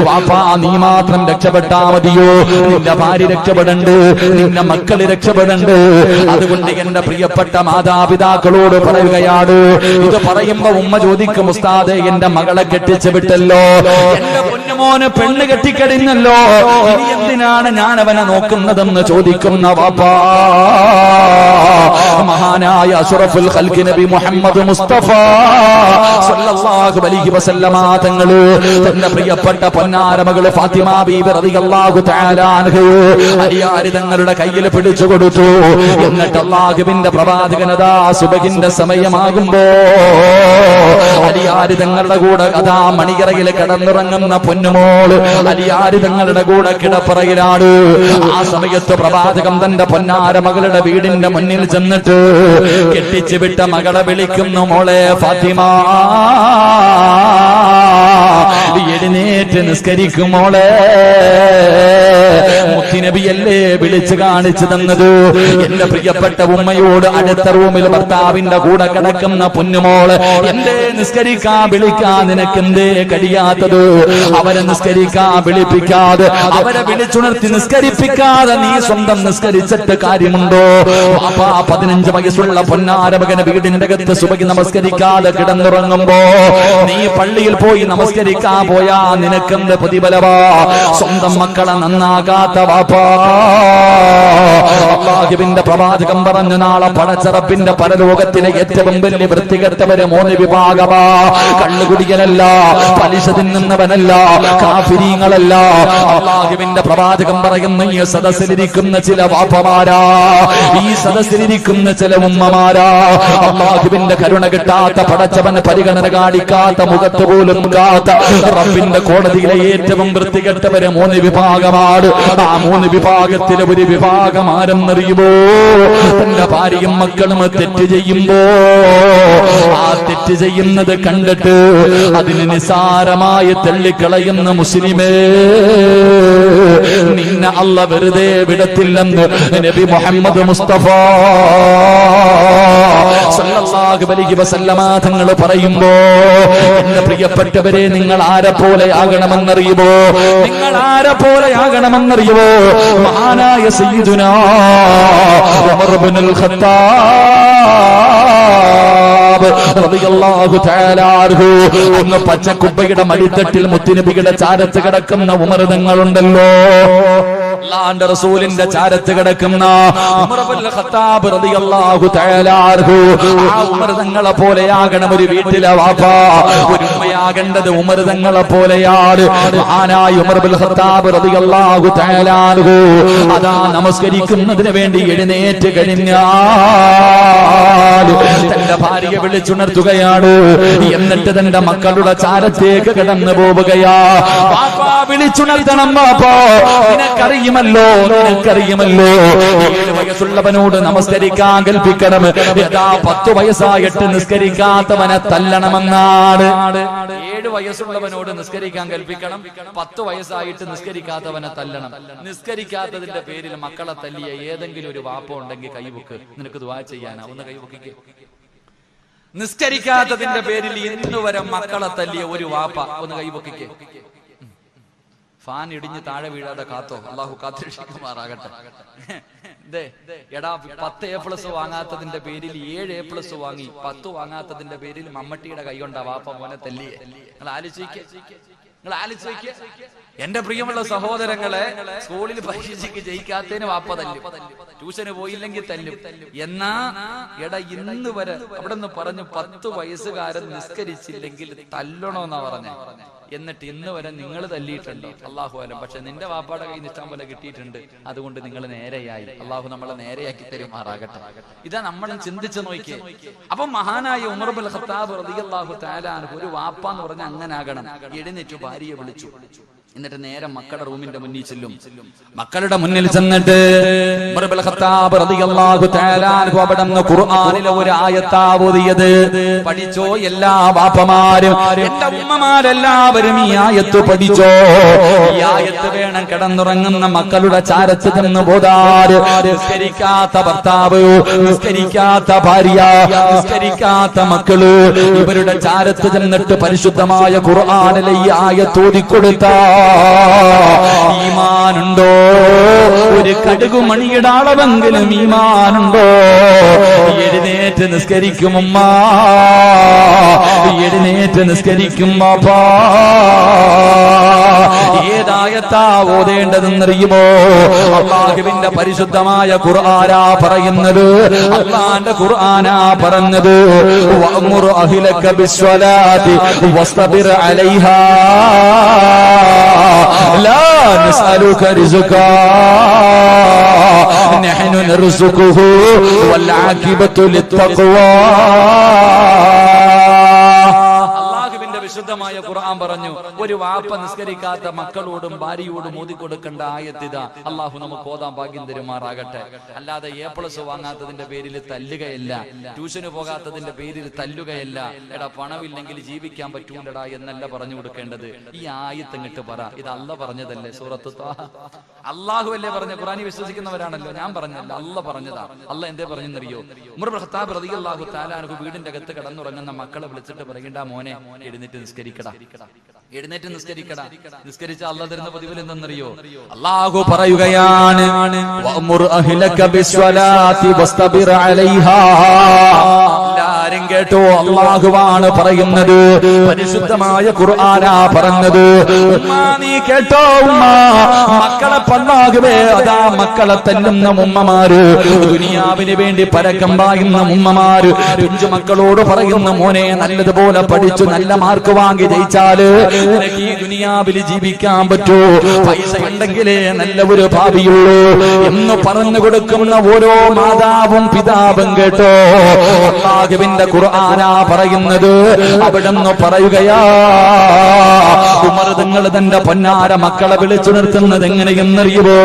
വാപ്പാ നീ മാത്രം രക്ഷപ്പെട്ടാ മതിയോ? നിന്റെ ഭാര്യ രക്ഷപ്പെടണ്ട്, നിന്റെ മക്കള് രക്ഷപ്പെടണ്ട്. അതുകൊണ്ട് എന്റെ പ്രിയപ്പെട്ട മാതാപിതാക്കളോട് പറയുകയാണ്. ഇത് പറയുമ്പോ ഉമ്മ ചോദിക്കും, ഉസ്താദേ എന്റെ മകളെ കെട്ടിച്ചു വിട്ടല്ലോ, എന്റെ പൊന്നുമോന് പെണ്ണ് കെട്ടിക്കഴിഞ്ഞല്ലോ, ഇനി എന്തിനാണ് ഞാൻ അവനെ നോക്കുന്നതെന്ന് ചോദിക്കുന്ന വാപ്പാ. മഹാനായ അഷ്റഫുൽ ഖൽഖ് നബി മുഹമ്മദ് മുസ്തഫ സല്ലല്ലാഹു അലൈഹി വസല്ലമ തങ്ങൾ തന്റെ പ്രിയപ്പെട്ട പൊന്നാര മകള് ഫാത്തിമ ബീബി റളിയല്ലാഹു തആല അൻഹ അലിയാരി തങ്ങളുടെ കയ്യിൽ പിടിച്ചു കൊടുത്തു. എന്നിട്ട് അല്ലാഹുവിന്റെ പ്രവാചകനതാ സുബഹിന്റെ സമയമാകുമ്പോ അലിയാരി തങ്ങളുടെ കൂടെ അതാ മണിയറയിൽ കിടന്നുറങ്ങുന്ന പൊന്നുമോള് അലിയാരി തങ്ങളുടെ കൂടെ കിടപ്പറയിലാണ്. ആ സമയത്ത് പ്രവാചകം തന്റെ പൊന്നാര മകളുടെ വീടിന്റെ മുന്നിൽ ചെന്നിട്ട് കെട്ടിച്ചു വിട്ട മകളെ വിളിക്കുന്നു, മോളെ ഫാത്തിമ എഴുന്നേറ്റ് നിസ്കരിക്കും മോളെ. മുത്തുനബിയല്ലേ വിളിച്ചു കാണിച്ചു തന്നത്. എന്റെ പ്രിയപ്പെട്ട ഉമ്മയോട് അടുത്ത റൂമിൽ ഭർത്താവിന്റെ കൂടെ കിടക്കുന്ന പൊന്നുമോള്, എന്തേ നിസ്കരിക്കാൻ വിളിക്കാൻ നിനക്കെന്തേ കഴിയാത്തത്? അവരെ നിസ്കരിക്കാൻ വിളിപ്പിക്കാതെ, അവരെ വിളിച്ചുണർത്തി നിസ്കരിപ്പിക്കാതെ നീ സ്വന്തം നിസ്കരിച്ചിട്ട് കാര്യമുണ്ടോ? 15 വയസ്സുള്ള പൊന്നാര മകന് വീടിന്റെ അകത്ത് സുബഹി നമസ്കരിക്കാതെ കിടന്നുറങ്ങുമ്പോ നീ പള്ളിയിൽ പോയി നമസ്കരിക്കാൻ പോയാ നിനക്കെന്ത് പ്രതിഫലവാ? സ്വന്തം മക്കളെ നന്നാകാത്ത വാപ്പാ. അല്ലാഹുവിന്റെ പ്രവാചകം പറഞ്ഞു, നാളെ പടച്ചറപ്പിന്റെ പരലോകത്തിലെ ഏറ്റവും വലിയ വൃത്തികെട്ടവരെ 3 വിഭാഗമാ. കള്ളുകുടിയനല്ല, പലിശ തിന്നുന്നവനല്ല, കാഫിരീങ്ങളല്ല. അല്ലാഹുവിന്റെ പ്രവാചകം പറയുന്നു, ഈ സദസ്സിലിരിക്കുന്ന ചില വാപ്പമാരാ, ഈ സദസ്സിലിരിക്കുന്ന ചില ഉമ്മമാരാ, അല്ലാഹുവിന്റെ കരുണ കിട്ടാത്ത, പടച്ചവന് പരിഗണന കാണിക്കാത്ത, മുഖത്ത് പോലും കാത്ത റബ്ബിന്റെ കോടതിയിലെ ഏറ്റവും വൃത്തികെട്ടവരെ 3 വിഭാഗമാണ്. ആ 3 വിഭാഗത്തിലെ ഒരു വിഭാഗം ആരെന്നറിയുമോ? തന്റെ ഭാര്യയും മക്കളും തെറ്റ് ചെയ്യുമ്പോ ആ തെറ്റ് ചെയ്യുന്നത് കണ്ടിട്ട് അതിന് നിസാരമായി തള്ളിക്കളയുന്ന മുസ്ലിമേ, നിന്നെ അല്ല വെറുതെ വിടത്തില്ലെന്ന് നബി മുഹമ്മദ് മുസ്തഫ സല്ലല്ലാഹു അലൈഹി വസല്ലമ തങ്ങൾ പറയുമ്പോ, എന്റെ പ്രിയപ്പെട്ടവരെ, നിങ്ങൾ ആരെ പോലെ ആകണമെന്നറിയുമോ? നിങ്ങൾ ആരെ പോലെ ആകണമെന്നറിയുമോ? മഹാനായ സയ്യിദുനാ ഉമർ ഇബ്നുൽ ഖത്താബ് റളിയല്ലാഹു തആല അൻഹു, ഒന്ന് പച്ചക്കുപ്പയുടെ മടിത്തട്ടിൽ മുത്തുനബിയുടെ ചാരത്ത് കിടക്കുന്ന ഉമർ തങ്ങളുണ്ടല്ലോ, അല്ലാഹുവിന്റെ റസൂലിന്റെ ചാരത്ത് കിടക്കുന്ന ഉമർ ഇബ്നുൽ ഖത്താബ് റളിയല്ലാഹു തആല അൻഹു, ആ ഉമർ തങ്ങളെ പോലെയാകണം ഒരു വീട്ടിലെ വാപ്പാ. ഒരു ഉമ്മയാകേണ്ടത് ഉമർ തങ്ങളെ പോലെയാണ്. മഹാനായ ഉമർ ഇബ്നുൽ ഖത്താബ് റളിയല്ലാഹു തആല അൻഹു അതാ നമസ്കരിക്കുന്നതിന് വേണ്ടി എഴുന്നേറ്റ് കഴിഞ്ഞാൽ തന്റെ ഭാര്യയെ വിളിച്ചുണർത്തുകയാണ്. എന്നിട്ട് തന്റെ മക്കളുടെ ചാരത്തേക്ക് കടന്നു പോവുകയാ. വാപ്പാ വിളിച്ചുണർത്തണം വാപ്പാ, നിനക്കറിയുമല്ലോ 7 വയസ്സുള്ളവനോട് നമസ്കരിക്കാൻ കൽപ്പിക്കണം. യഥാ 10 വയസ്സായിട്ട് നിസ്കരിക്കാത്തവനെ തല്ലണമെന്നാണ്. 7 വയസ്സുള്ളവനോട് നിസ്കരിക്കാൻ കൽപ്പിക്കണം, 10 വയസ്സായിട്ട് നിസ്കരിക്കാത്തവനെ തല്ലണം. നിസ്കരിക്കാത്തതിന്റെ പേരിൽ മക്കളെ തല്ലിയ ഏതെങ്കിലും ഒരു വാപ്പ ഉണ്ടെങ്കിൽ കൈവക്ക്, നിനക്ക് ദുആ ചെയ്യാനാ, ഒന്ന് കൈവക്കിക്കേ. നിസ്കരിക്കാത്തതിന്റെ പേരിൽ ഇന്നുവരെ മക്കളെ തല്ലിയ ഒരു വാപ്പ ഒന്ന് കൈവക്കിക്കേ. ഫാൻ ഇടിഞ്ഞ് താഴെ വീഴാതെ കാത്തോ, അള്ളാഹു കാത്തിരക്ഷിക്കുമാറാകട്ടെ. എടാ 10 A+ വാങ്ങാത്തതിന്റെ പേരിൽ 7 A+ വാങ്ങി, 10 വാങ്ങാത്തതിന്റെ പേരിൽ മമ്മട്ടിയുടെ കൈ കൊണ്ടാ വാപ്പ മോനെ തല്ലിയെ. നിങ്ങൾ ആലോചിക്കുക. എന്റെ പ്രിയമുള്ള സഹോദരങ്ങളെ, സ്കൂളിൽ പരീക്ഷയ്ക്ക് ജയിക്കാത്തതിന് വാപ്പ തല്ലും, ട്യൂഷന് പോയില്ലെങ്കിൽ തല്ലും. എന്നാ എടാ ഇന്ന് വരെ അവിടെ നിന്ന് പറഞ്ഞു 10 വയസ്സുകാരൻ നിസ്കരിച്ചില്ലെങ്കിൽ തല്ലണോന്നാ പറഞ്ഞേ. എന്നിട്ട് ഇന്ന് വരെ നിങ്ങൾ തല്ലിയിട്ടുണ്ടോ? അള്ളാഹു അലം. പക്ഷെ നിന്റെ വാപ്പാടെ കയ്യിൽ ഇഷ്ടം പോലെ കിട്ടിയിട്ടുണ്ട്, അതുകൊണ്ട് നിങ്ങൾ നേരെയായി. അള്ളാഹു നമ്മളെ നേരെയാക്കി തരുമാറാകട്ടെ. ഇതാ നമ്മൾ ചിന്തിച്ചു നോക്കിയേ. അപ്പൊ മഹാനായ ഉമർ ഇബ്നുൽ ഖത്താബ് റളിയല്ലാഹു തആല അൻഹു ഒരു വാപ്പ എന്ന് പറഞ്ഞാൽ അങ്ങനെ ആകണം. എഴുന്നേറ്റ് ഭാര്യയെ വിളിച്ചു, എന്നിട്ട് നേരെ മക്കളുടെ റൂമിന്റെ മുന്നിൽ ചെല്ലും. മക്കളുടെ മുന്നിൽ ചെന്നിട്ട് ഉമർ ഇബ്നുൽ ഖത്താബ് റളിയല്ലാഹു തആല അൻഹു അവിടുന്ന് ഖുർആനിലെ ഒരു ആയത്താ ഓതിയത്. പഠിച്ചോ എല്ലാ ബാപ്പമാരും, എന്റെ ഉമ്മമാരെല്ലാവരും ഈ ആയത്ത് പഠിച്ചോ. ഈ ആയത്ത് വേണം കിടന്നുറങ്ങുന്ന മക്കളുടെ ചാരത്ത് ചെന്ന് ഓതാൻ. നിസ്കരിക്കാത്ത ഭർത്താവ്, നിസ്കരിക്കാത്ത ഭാര്യ, നിസ്കരിക്കാത്ത മക്കള് ഇവരുടെ ചാരത്ത് ചെന്നിട്ട് പരിശുദ്ധമായ ഖുർആനിലെ ഈ ആയത്ത് ഓതിക്കൊടുത്താ ഈമാനുണ്ടോ? ഒരു കടുകുമണിയുടെ അളവെങ്കിലും ഈമാനുണ്ടോ? എഴുന്നേറ്റ് നിസ്കരിക്കും ഉമ്മ, എഴുന്നേറ്റ് നിസ്കരിക്കും ബാപ്പാ. ഏതായത്താ ഓതേണ്ടതെന്നറിയുമോ? അല്ലാഹുവിന്റെ പരിശുദ്ധമായ ഖുർആനാ പറയുന്നത്. അല്ലാഹുവിന്റെ ഖുർആനാ പറഞ്ഞത് വഅ്മുർ അഹ്ലക ബിസ്സലാത്തി വസ്തബിർ അലൈഹാ لا نسألك رزقا نحن نرزقه والعاقبة للتقوى. വിശുദ്ധമായ ഖുർആൻ പറഞ്ഞു, ഒരു വാപ്പ നിസ്കരിക്കാത്ത മക്കളോടും ഭാര്യയോടും ഓതിക്കൊടുക്കേണ്ട ആയത്തിതാ. അള്ളാഹു നമുക്ക് ഓതാൻ ഭാഗ്യം തരുമാറാകട്ടെ. അല്ലാതെ A+ വാങ്ങാത്തതിന്റെ പേരിൽ തല്ലുകയല്ല, ട്യൂഷന് പോകാത്തതിന്റെ പേരിൽ തല്ലുകയല്ല. എടാ പണമില്ലെങ്കിൽ ജീവിക്കാൻ പറ്റൂലടാ എന്നല്ല പറഞ്ഞു കൊടുക്കേണ്ടത്. ഈ ആയത്ത് ഇങ്ങോട്ട് പറ, ഇത് അല്ല പറഞ്ഞതല്ലേ? സൂറത്ത് ത്വാഹ അള്ളാഹു അല്ലേ പറഞ്ഞ? ഖുർആനിൽ വിശ്വസിക്കുന്നവരാണല്ലോ, ഞാൻ പറഞ്ഞല്ല, അല്ല പറഞ്ഞതാ. അല്ല എന്തേ പറഞ്ഞെന്നറിയോ? ഉമർ ഇബ്നുൽ ഖത്താബ് റളിയല്ലാഹു തആല അൻഹു വീടിന്റെ അകത്ത് കിടന്നുറങ്ങുന്ന മക്കളെ വിളിച്ചിട്ട് പറയണ്ട, മോനെ എഴുന്നേറ്റ് നിസ്കരിക്കടാ, എഴുന്നേറ്റ് നിസ്കരിക്കടാ. നിസ്കരിച്ച അല്ലാഹു തരുന്ന പ്രതിഫലം എന്തെന്നറിയോ? അല്ലാഹു പറയുകയാണ് വഅ്മുർ അഹ്ലക ബിസ്സലാത്തി വസ്തബിർ അലൈഹാ. എല്ലാരും കേട്ടോ, അല്ലാഹുവാണ് പറയുന്നത്, പരിശുദ്ധമായ ഖുർആനാ പറഞ്ഞത്. ഉമ്മ നീ കേട്ടോ, ഉമ്മ മക്കളെ അല്ലാഹുവേ അതാ മക്കളെ തല്ലുന്ന ഉമ്മമാര്, ദുനിയാവിന് വേണ്ടി പരക്കം പായുന്ന ഉമ്മമാര് പിഞ്ചു മക്കളോട് പറയുന്ന, മോനെ നല്ലതുപോലെ പഠിച്ചു നല്ല മാർക്ക് വാങ്ങി ജയിച്ചാല് നിനക്ക് ഈ ദുനിയാവിൽ ജീവിക്കാൻ പറ്റൂ, പൈസ ഉണ്ടെങ്കിലേ നല്ല ഒരു ഭാവിയുള്ളൂ എന്ന് പറഞ്ഞു കൊടുക്കുന്ന ഓരോ മാതാവും പിതാവും കേട്ടോ, അല്ലാഹുവിന്റെ ഖുർആനാ പറയുന്നത്. അവിടെന്ന് പറയുകയാ, ഉമർ തങ്ങൾ തന്റെ പൊന്നാര മക്കളെ വിളിച്ചു നിർത്തുന്നത് എങ്ങനെയെന്നറിയുമോ?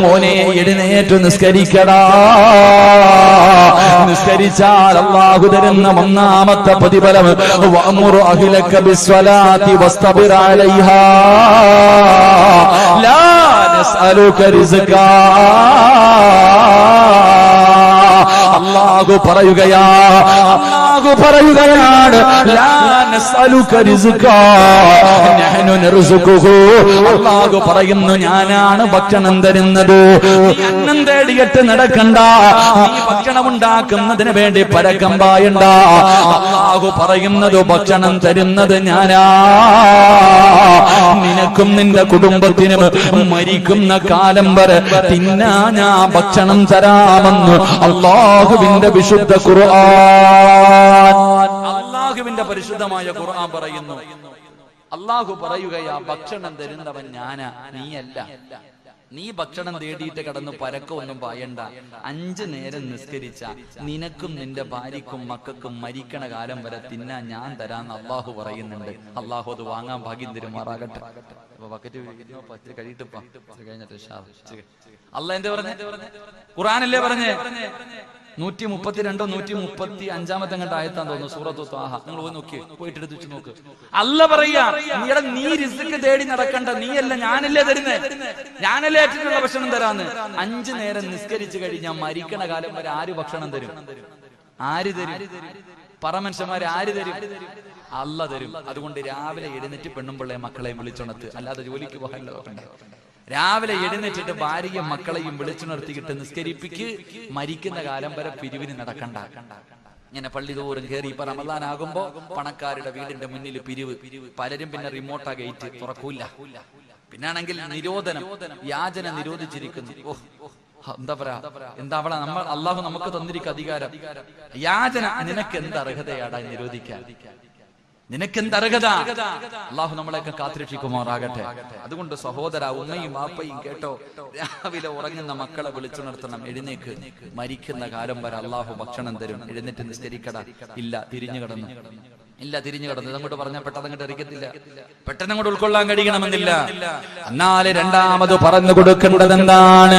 മോനെ എഴുന്നേറ്റ് നിസ്കരിക്കടാ. നിസ്കരിച്ചാൽ അല്ലാഹു തരുന്ന ഒന്നാമത്തെ പ്രതിഫലം വഅ്മുർ അഹ്ലക ബിസ്സലാത്തി വസ്തബിർ അലൈഹാ ലാ നസ്അലുക റിസ്കാ. അല്ലാഹു പറയുകയാ, അല്ലാഹു പറയുകയാണ്, ലാ നസ്അലുക റിസ്കാ നഹ്നു നർസുഖുഹു. അല്ലാഹു പറയുന്നു, ഞാനാണ് ഭക്ഷണം തരുന്നത്. നീ അന്നം തേടിയിട്ട് നടക്കണ്ട, നീ ഭക്ഷണം ഉണ്ടാക്കുന്നതിന് വേണ്ടി പരക്കം പായണ്ട. അല്ലാഹു പറയുന്നത്, ഭക്ഷണം തരുന്നത് ഞാനാ. നിനക്കും നിന്റെ കുടുംബത്തിനും മരിക്കുന്ന കാലം വരെ തിന്നാ ഞാൻ ഭക്ഷണം തരാമെന്ന് അല്ലാഹുവിന്റെ വിശുദ്ധ ഖുർആൻ. അല്ലാഹുവിന്റെ പരിശുദ്ധമായ ഖുർആൻ പറയുന്നു. അല്ലാഹു പറയുകയാ, ഭക്ഷണം തരുന്നവൻ ഞാനാ, നീയല്ല. നീ ഭക്ഷണം തേടിയിട്ട് കടന്ന് പരക്കൊന്നും പായണ്ട. 5 നേരം നിസ്കരിച്ച നിനക്കും നിന്റെ ഭാര്യക്കും മക്കൾക്കും മരിക്കണ കാലം വരെ തിന്നാൻ ഞാൻ തരാന്ന് അല്ലാഹു പറയുന്നുണ്ട്. അല്ലാഹു അത് വാങ്ങാൻ ഭാഗ്യം തരുമാറാകട്ടെ. അല്ലാഹ് എന്താ പറഞ്ഞേ? ഖുർആനല്ലേ പറഞ്ഞേ? 132 135 ആയത്താന്ന് തോന്നുന്നു, സൂറത്തു ത്വാഹ. നിങ്ങൾ പോയി നോക്കി, പോയിട്ട് എടുത്ത് വെച്ച് നോക്ക്. അല്ലാഹ് പറയാ, നീ റിസ്ക് തേടി നടക്കണ്ട, നീയല്ല ഞാനല്ലേ തരുന്നേ, ഞാനല്ലേ ഏറ്റിട്ടുള്ള ഭക്ഷണം തരാന്ന്. 5 നേരം നിസ്കരിച്ചു കഴിഞ്ഞാൽ മരിക്കണ കാലം വരെ ആര് ഭക്ഷണം തരും? ആര് തരും? പറ മനുഷ്യന്മാര്, ആര് തരും? അല്ലാഹ് തരും. അതുകൊണ്ട് രാവിലെ എഴുന്നേറ്റ് പെണ്ണുമ്പിള്ളയെ മക്കളെയും വിളിച്ചുണർത്ത്, അല്ലാതെ ജോലിക്ക് പോകാനുള്ള നോക്കണ്ട. രാവിലെ എഴുന്നേറ്റിട്ട് ഭാര്യയും മക്കളെയും വിളിച്ചുണർത്തിയിട്ട് നിസ്കരിപ്പിക്ക്. മരിക്കുന്ന കാലം വരെ പിരിവിന് നടക്കണ്ട. ഇങ്ങനെ പള്ളി തോറും കയറി. ഇപ്പൊ റമദാനാകുമ്പോ പണക്കാരുടെ വീടിന്റെ മുന്നിൽ പിരിവ്. പലരും പിന്നെ റിമോട്ടാ ഗേറ്റ് തുറക്കൂല. പിന്നാണെങ്കിൽ നിരോധനം, യാചന നിരോധിച്ചിരിക്കുന്നു. എന്താ പറയാ, എന്താ അവളെ നമ്മൾ അള്ളാഹു നമുക്ക് തന്നിരിക്കുക അധികാരം. യാചന നിനക്ക് എന്ത് അർഹതയാടാ നിരോധിക്കാൻ? നിനക്കെന്ത് അർഹത? അള്ളാഹു നമ്മളെയൊക്കെ കാത്തിരക്ഷിക്കുമാറാകട്ടെ. അതുകൊണ്ട് സഹോദര, ഉമ്മയും വാപ്പയും കേട്ടോ, രാവിലെ ഉറങ്ങുന്ന മക്കളെ വിളിച്ചുണർത്തണം. എഴുന്നേക്ക്, മരിക്കുന്ന കാലം വരെ അള്ളാഹു ഭക്ഷണം തരും. എഴുന്നേറ്റ് നിസ്കരിക്കട. ഇല്ല, തിരിഞ്ഞു കിടന്നു ഇല്ല, തിരിഞ്ഞു കിടന്നത് അങ്ങോട്ട് പറഞ്ഞാൽ പെട്ടെന്ന് അങ്ങോട്ട് എറിക്കത്തില്ല, പെട്ടെന്ന് അങ്ങോട്ട് ഉൾക്കൊള്ളാൻ കഴിയണമെന്നില്ല. എന്നാല് രണ്ടാമത് പറഞ്ഞു കൊടുക്കേണ്ടത് എന്താണ്?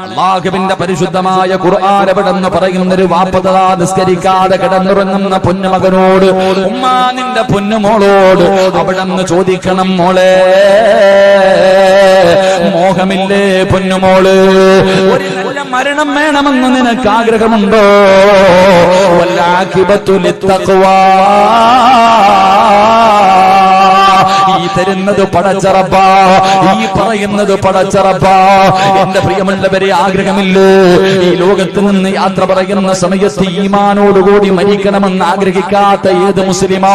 അല്ലാഹുവിന്റെ പരിശുദ്ധമായ ഖുർആൻ എവിടെന്ന് പറയുന്നൊരു വാപ്പതാ നിസ്കരിക്കാതെ കിടന്നുറങ്ങുന്ന പൊന്നുമകനോട്, ഉമ്മാ നിന്റെ പൊന്നുമോളോട് അവിടെന്ന് ചോദിക്കണം, മോളെ മോഹമില്ലേ പൊന്നുമോള്, ഒരു നല്ല മരണം വേണമെന്ന് നിനക്ക് ആഗ്രഹമുണ്ടോ? വല്ലാഖിബത്തു ലിത്തഖ്വാ, ഈ തരുന്നത് പടച്ചറപ്പാ, ഈ പറയുന്നത് പടച്ചറപ്പാ. എന്റെ പ്രിയമുള്ളവരെ, ആഗ്രഹമില്ലേ ഈ ലോകത്ത് നിന്ന് യാത്ര പറയുന്ന സമയത്ത് ഈമാനോടുകൂടി മരിക്കണമെന്ന് ആഗ്രഹിക്കാത്ത ഏത് മുസ്ലിമാ?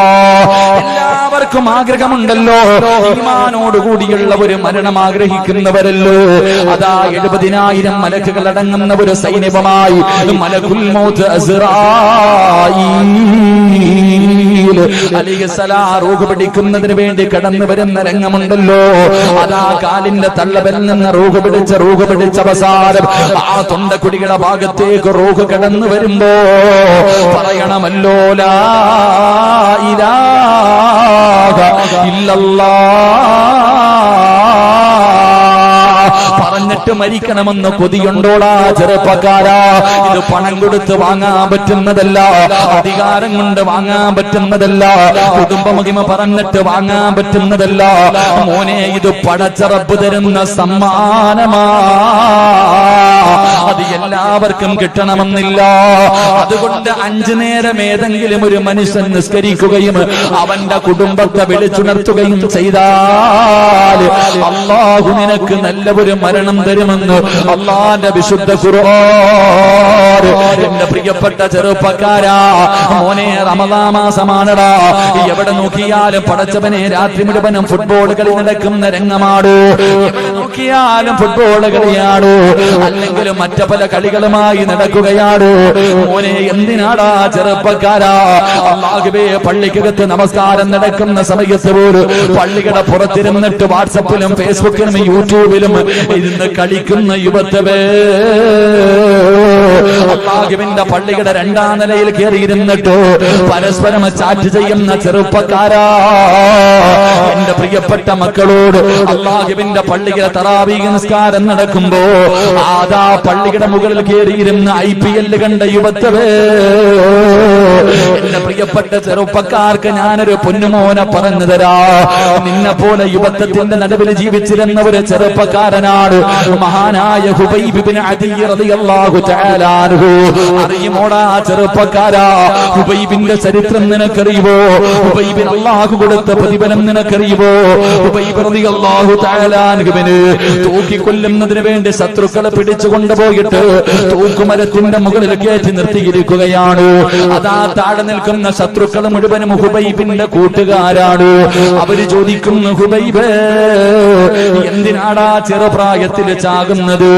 എല്ലാവർക്കും ആഗ്രഹമുണ്ടല്ലോ, ഈമാനോടുകൂടിയുള്ള ഒരു മരണം ആഗ്രഹിക്കുന്നവരല്ലോ. അതാ 70,000 മലക്കുകൾ അടങ്ങുന്ന ഒരു സൈന്യവുമായി മലക്കുൽ മൗത്ത് അസ്റായീൽ അലൈഹിസ്സലാം റൂഹ് പിടിക്കുന്നതിന് വേണ്ടി കടന്നു വരുന്ന രംഗമുണ്ടല്ലോ. അതാ കാലിന്റെ തള്ളവിരൽ നിന്ന് റൂഹ് പിടിച്ച അവസാനം ആ തൊണ്ടക്കുടിയുടെ ഭാഗത്തേക്ക് റൂഹ് കടന്നു വരുമ്പോ പറയണമല്ലോ, ലാ ഇലാഹ ഇല്ലല്ലാഹ്. പറഞ്ഞിട്ട് മരിക്കണമെന്ന് കൊതിയുണ്ടോടാ ചെറുപ്പക്കാരാ? ഇത് പണം കൊടുത്ത് വാങ്ങാൻ പറ്റുന്നതല്ല, അധികാരം കൊണ്ട് വാങ്ങാൻ പറ്റുന്നതല്ല, കുടുംബമഹിമ പറഞ്ഞിട്ട് വാങ്ങാൻ പറ്റുന്നതല്ല മോനെ. ഇത് പടച്ചറപ്പ് തരുന്ന സമ്മാനമാ, അത് എല്ലാവർക്കും കിട്ടണമെന്നില്ല. അതുകൊണ്ട് 5 നേരം ഏതെങ്കിലും ഒരു മനുഷ്യൻ നിസ്കരിക്കുകയും അവന്റെ കുടുംബത്തെ വിളിച്ചുണർത്തുകയും ചെയ്താൽ അല്ലാഹു നിനക്ക് നല്ല ഒരു മരണം തരുമെന്ന് അല്ലാഹുവിന്റെ വിശുദ്ധ ഖുർആൻ. എന്റെ പ്രിയപ്പെട്ട ചെറുപ്പക്കാരാ, മോനെ റമദാൻ മാസമാണടാ. എവിടെ നോക്കിയാലും പടച്ചവനെ രാത്രി മുഴുവനും ഫുട്ബോൾ കളി നടക്കുന്ന രംഗമാടോ, എവിടെ നോക്കിയാലും ഫുട്ബോൾ കളിയാടോ, അല്ലെങ്കിൽ മറ്റു പല കളികളുമായി നടക്കുകയാടോ. മോനെ എന്തിനാടാ ചെറുപ്പക്കാരാ? അല്ലാഹുവേ, പള്ളിക്കകത്ത് നമസ്കാരം നടക്കുന്ന സമയത്ത് പോലും പള്ളിയുടെ പുറത്തിരുന്നിട്ട് വാട്സപ്പിലും ഫേസ്ബുക്കിലും യൂട്യൂബിലും ഇരുന്ന് കളിക്കുന്ന യുവത്വേ, അല്ലാഹുവിന്റെ പള്ളിയുടെ 2ാം നിലയിൽ കയറിയിരുന്നിട്ടോ പരസ്പരം ചാറ്റ് ചെയ്യുന്ന ചെറുപ്പക്കാരാ, എന്റെ പ്രിയപ്പെട്ട മക്കളോട് അല്ലാഹുവിന്റെ പള്ളിയുടെ തറാവീഹ് നിസ്കാരം നടക്കുമ്പോ ആദാ പള്ളിയുടെ മുകളിൽ കയറിയിരുന്ന IPL കണ്ട യുവത്വേ, എന്റെ പ്രിയപ്പെട്ട ചെറുപ്പക്കാർക്ക് ഞാനൊരു പൊന്നുമോനെ പറഞ്ഞു തരാ. നിന്നെ പോലെ യുവത്വത്തിന്റെ നടുവിൽ ജീവിച്ചിരുന്ന ഒരു ചെറുപ്പക്കാരനാണ് മഹാനായ ഹുബൈബ് ഇബ്നു അദി റളിയല്ലാഹു തആല അൻഹു. അറിയുമോടാ ചെറുപ്പക്കാരാ, ഹുബൈബിന്റെ ചരിത്രം നിനക്കറിയുമോ? ഹുബൈബിന് അല്ലാഹു കൊടുത്ത പ്രതിഫലം നിനക്കറിയുമോ? ഹുബൈബ് റളിയല്ലാഹു തആല അൻഹുവിനെ തൂക്കിക്കൊല്ലുന്നതിന് വേണ്ടി ശത്രുക്കളെ പിടിച്ചു കൊണ്ടുപോയിട്ട് തൂക്കുമരത്തിന്റെ മുകളിൽ കയറ്റി നിർത്തിയിരിക്കുകയാണ്. അതാ താഴെ നിൽക്കുന്ന ശത്രുക്കൾ മുഴുവനും ഹുബൈബിന്റെ കൂട്ടുകാരാണ്. അവര് ചോദിക്കുന്നു, ഹുബൈബ് എന്തിനാടാ ചെറുപ്രായത്തിൽ ചാകുന്നത്?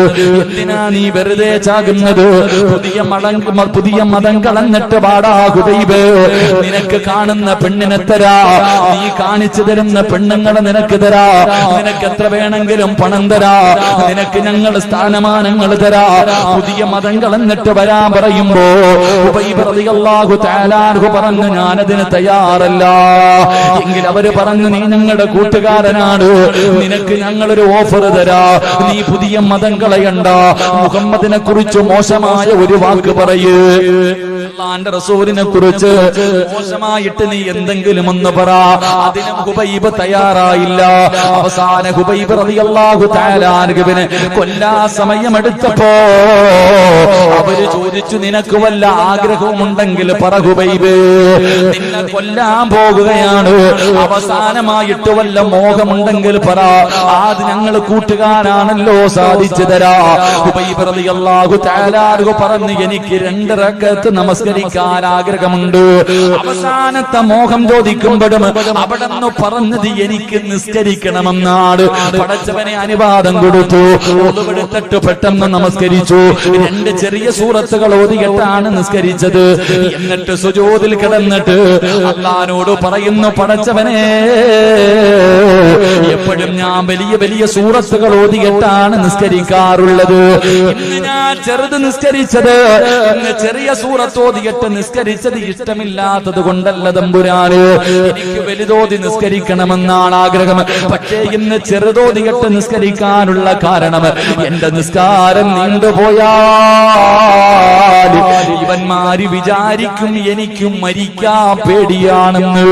എന്തിനാ നീ വെറുതെ ചാകുന്നത്? പുതിയ മതം കളഞ്ഞിട്ട് പാടാ ഹുബൈബ്. നിനക്ക് കാണുന്ന പെണ്ണിനെ തരാ, നീ കാണിച്ചു തരുന്ന പെണ്ണുങ്ങളെ നിനക്ക് തരാ, നിനക്ക് എത്ര വേണമെങ്കിലും പണം തരാ, നിനക്ക് ഞങ്ങൾ സ്ഥാനമാനങ്ങൾ തരാ. പുതിയ മതം കളഞ്ഞിട്ട് വരാൻ പറയുമ്പോ ഹുബൈബ് റളിയല്ലാഹു തആല അൻഹു പറഞ്ഞു, ഞാനതിന് തയ്യാറല്ല. എങ്കിൽ അവര് പറഞ്ഞു, നീ ഞങ്ങളുടെ കൂട്ടുകാരനാണ്, നിനക്ക് ഞങ്ങളൊരു ഓഫർ തരാ. നീ പുതിയ മതം കളയണ്ട, മുഹമ്മദിനെ കുറിച്ച് മോശമായ ഒരു വാക്ക് പറയൂ, അല്ലാഹുവിന്റെ റസൂലിനെ കുറിച്ച് മോശമായിട്ട് നീ എന്തെങ്കിലും ഒന്ന് പറ. അതിന് ഹുബൈബ് തയ്യാറായില്ല. അവസാന ഹുബൈബ് റളിയല്ലാഹു തആല അൻഹുവിനെ കൊല്ലാ സമയമെടുത്തപ്പോ അവര് ചോദിച്ചു, നിനക്ക് വല്ല ആഗ്രഹവും ഉണ്ടെങ്കിൽ പറ ഹുബൈബ്, നിന്നെ കൊല്ലാൻ പോകുകയാണ്. അവസാനമായിട്ട് വല്ല മോഹമുണ്ടെങ്കിൽ പറ, അത് ഞങ്ങൾ കൂട്ടുകാരാണല്ലോ, സാധിച്ചു തരാ. ഹുബൈബ് റളിയല്ലാഹു തആല അൻഹു പറഞ്ഞു, എനിക്ക് 2 റക്അത്ത് നമസ്കരിക്കാൻ ആഗ്രഹമുണ്ട്. അവസാനത്തെ മോഹം ചോദിക്കുമ്പോഴും അവിടെന്ന് പറഞ്ഞത് എനിക്ക് നിസ്കരിക്കണമെന്നാണ്. പടച്ചവനെ അനുവാദം കൊടുത്തു. ഒതുവെടുത്തിട്ട് പെട്ടെന്ന് നമസ്കരിച്ചു. 2 ചെറിയ സൂറത്തുകൾ ഓതിയിട്ടാണ് നിസ്കരിച്ചത്. എന്നിട്ട് സുജൂദിൽ കിടന്നിട്ട് അല്ലാഹുവോട് പറയുന്നു, പടച്ചവനെ എപ്പോഴും ഞാൻ വലിയ വലിയ സൂറത്തുകൾ ഓതിയിട്ടാണ് നിസ്കരിക്കാറുള്ളത്. ഇന്ന് ഞാൻ ചെറുത് നിസ്കരിച്ചത്, ഇന്ന് ചെറിയ സൂറത്ത് സൂറത്തോതിയിട്ട് നിസ്കരിച്ചത് ഇഷ്ടമില്ലാത്തത് കൊണ്ടല്ല തമ്പുരാന്, എനിക്ക് വലുതോതി നിസ്കരിക്കണമെന്നാണ് ആഗ്രഹം. പക്ഷേ ഇന്ന് ചെറുതോതിയിട്ട് നിസ്കരിക്കാനുള്ള കാരണം എന്റെ നിസ്കാരം നീണ്ടുപോയാൽ ഇവന്മാര് വിചാരിക്കും എനിക്കും മരിക്കാൻ പേടിയാണെന്ന്.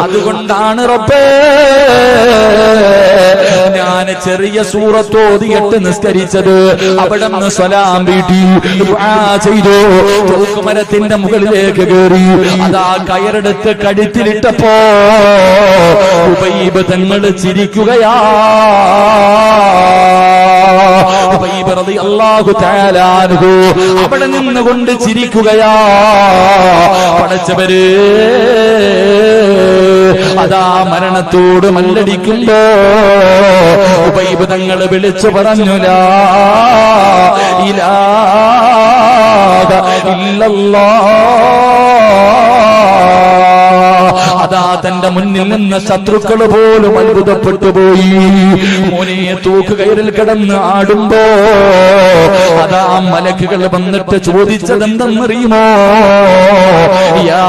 അതുകൊണ്ടാണ് റബ്ബേ ഞാൻ ചെറിയ സൂറത്തോതിയിട്ട് നിസ്കരിച്ചത്. അവിടെ നിന്ന് സലാം വീട്ടി ദുആ ചെയ്തു, തൂക്കുമരത്തിന്റെ മുകളിലേക്ക് കയറി അതാ കയറെടുത്ത് കഴുത്തിലിട്ടപ്പോ ഉബൈബ് തങ്ങൾ ചിരിക്കുകയാ. ഉബൈബ് റളിയല്ലാഹു തആല അൻഹു അവിടെ നിന്നുകൊണ്ട് ചിരിക്കുകയാ. പടച്ചവരേ, അതാ മരണത്തോട് മല്ലടിക്കുമ്പോ ഉബൈബ് തങ്ങൾ വിളിച്ചു പറഞ്ഞു, ലാ ഇലാഹ ഇല്ലല്ലാഹ്. അതാ തന്റെ മുന്നിൽ നിന്ന് ശത്രുക്കൾ പോലും അത്ഭുതപ്പെട്ടു പോയി. മോനെ തൂക്കുകയറിൽ കിടന്ന് ആടുമ്പോ അതാ മലക്കുകൾ വന്നിട്ട് ചോദിച്ചതെന്തെന്നറിയുമോ? യാ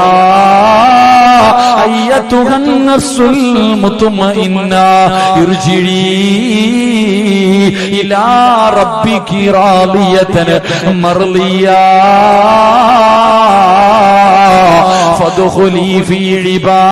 അയ്യത്തുഹൻ നഫ്സുൽ മുത്മഇന്ന ഇർജിഇ ഇലാ റബ്ബികി റാദിയതൻ മർദിയാ ഫദ്ഖുലി ഫീ ഇബാദി.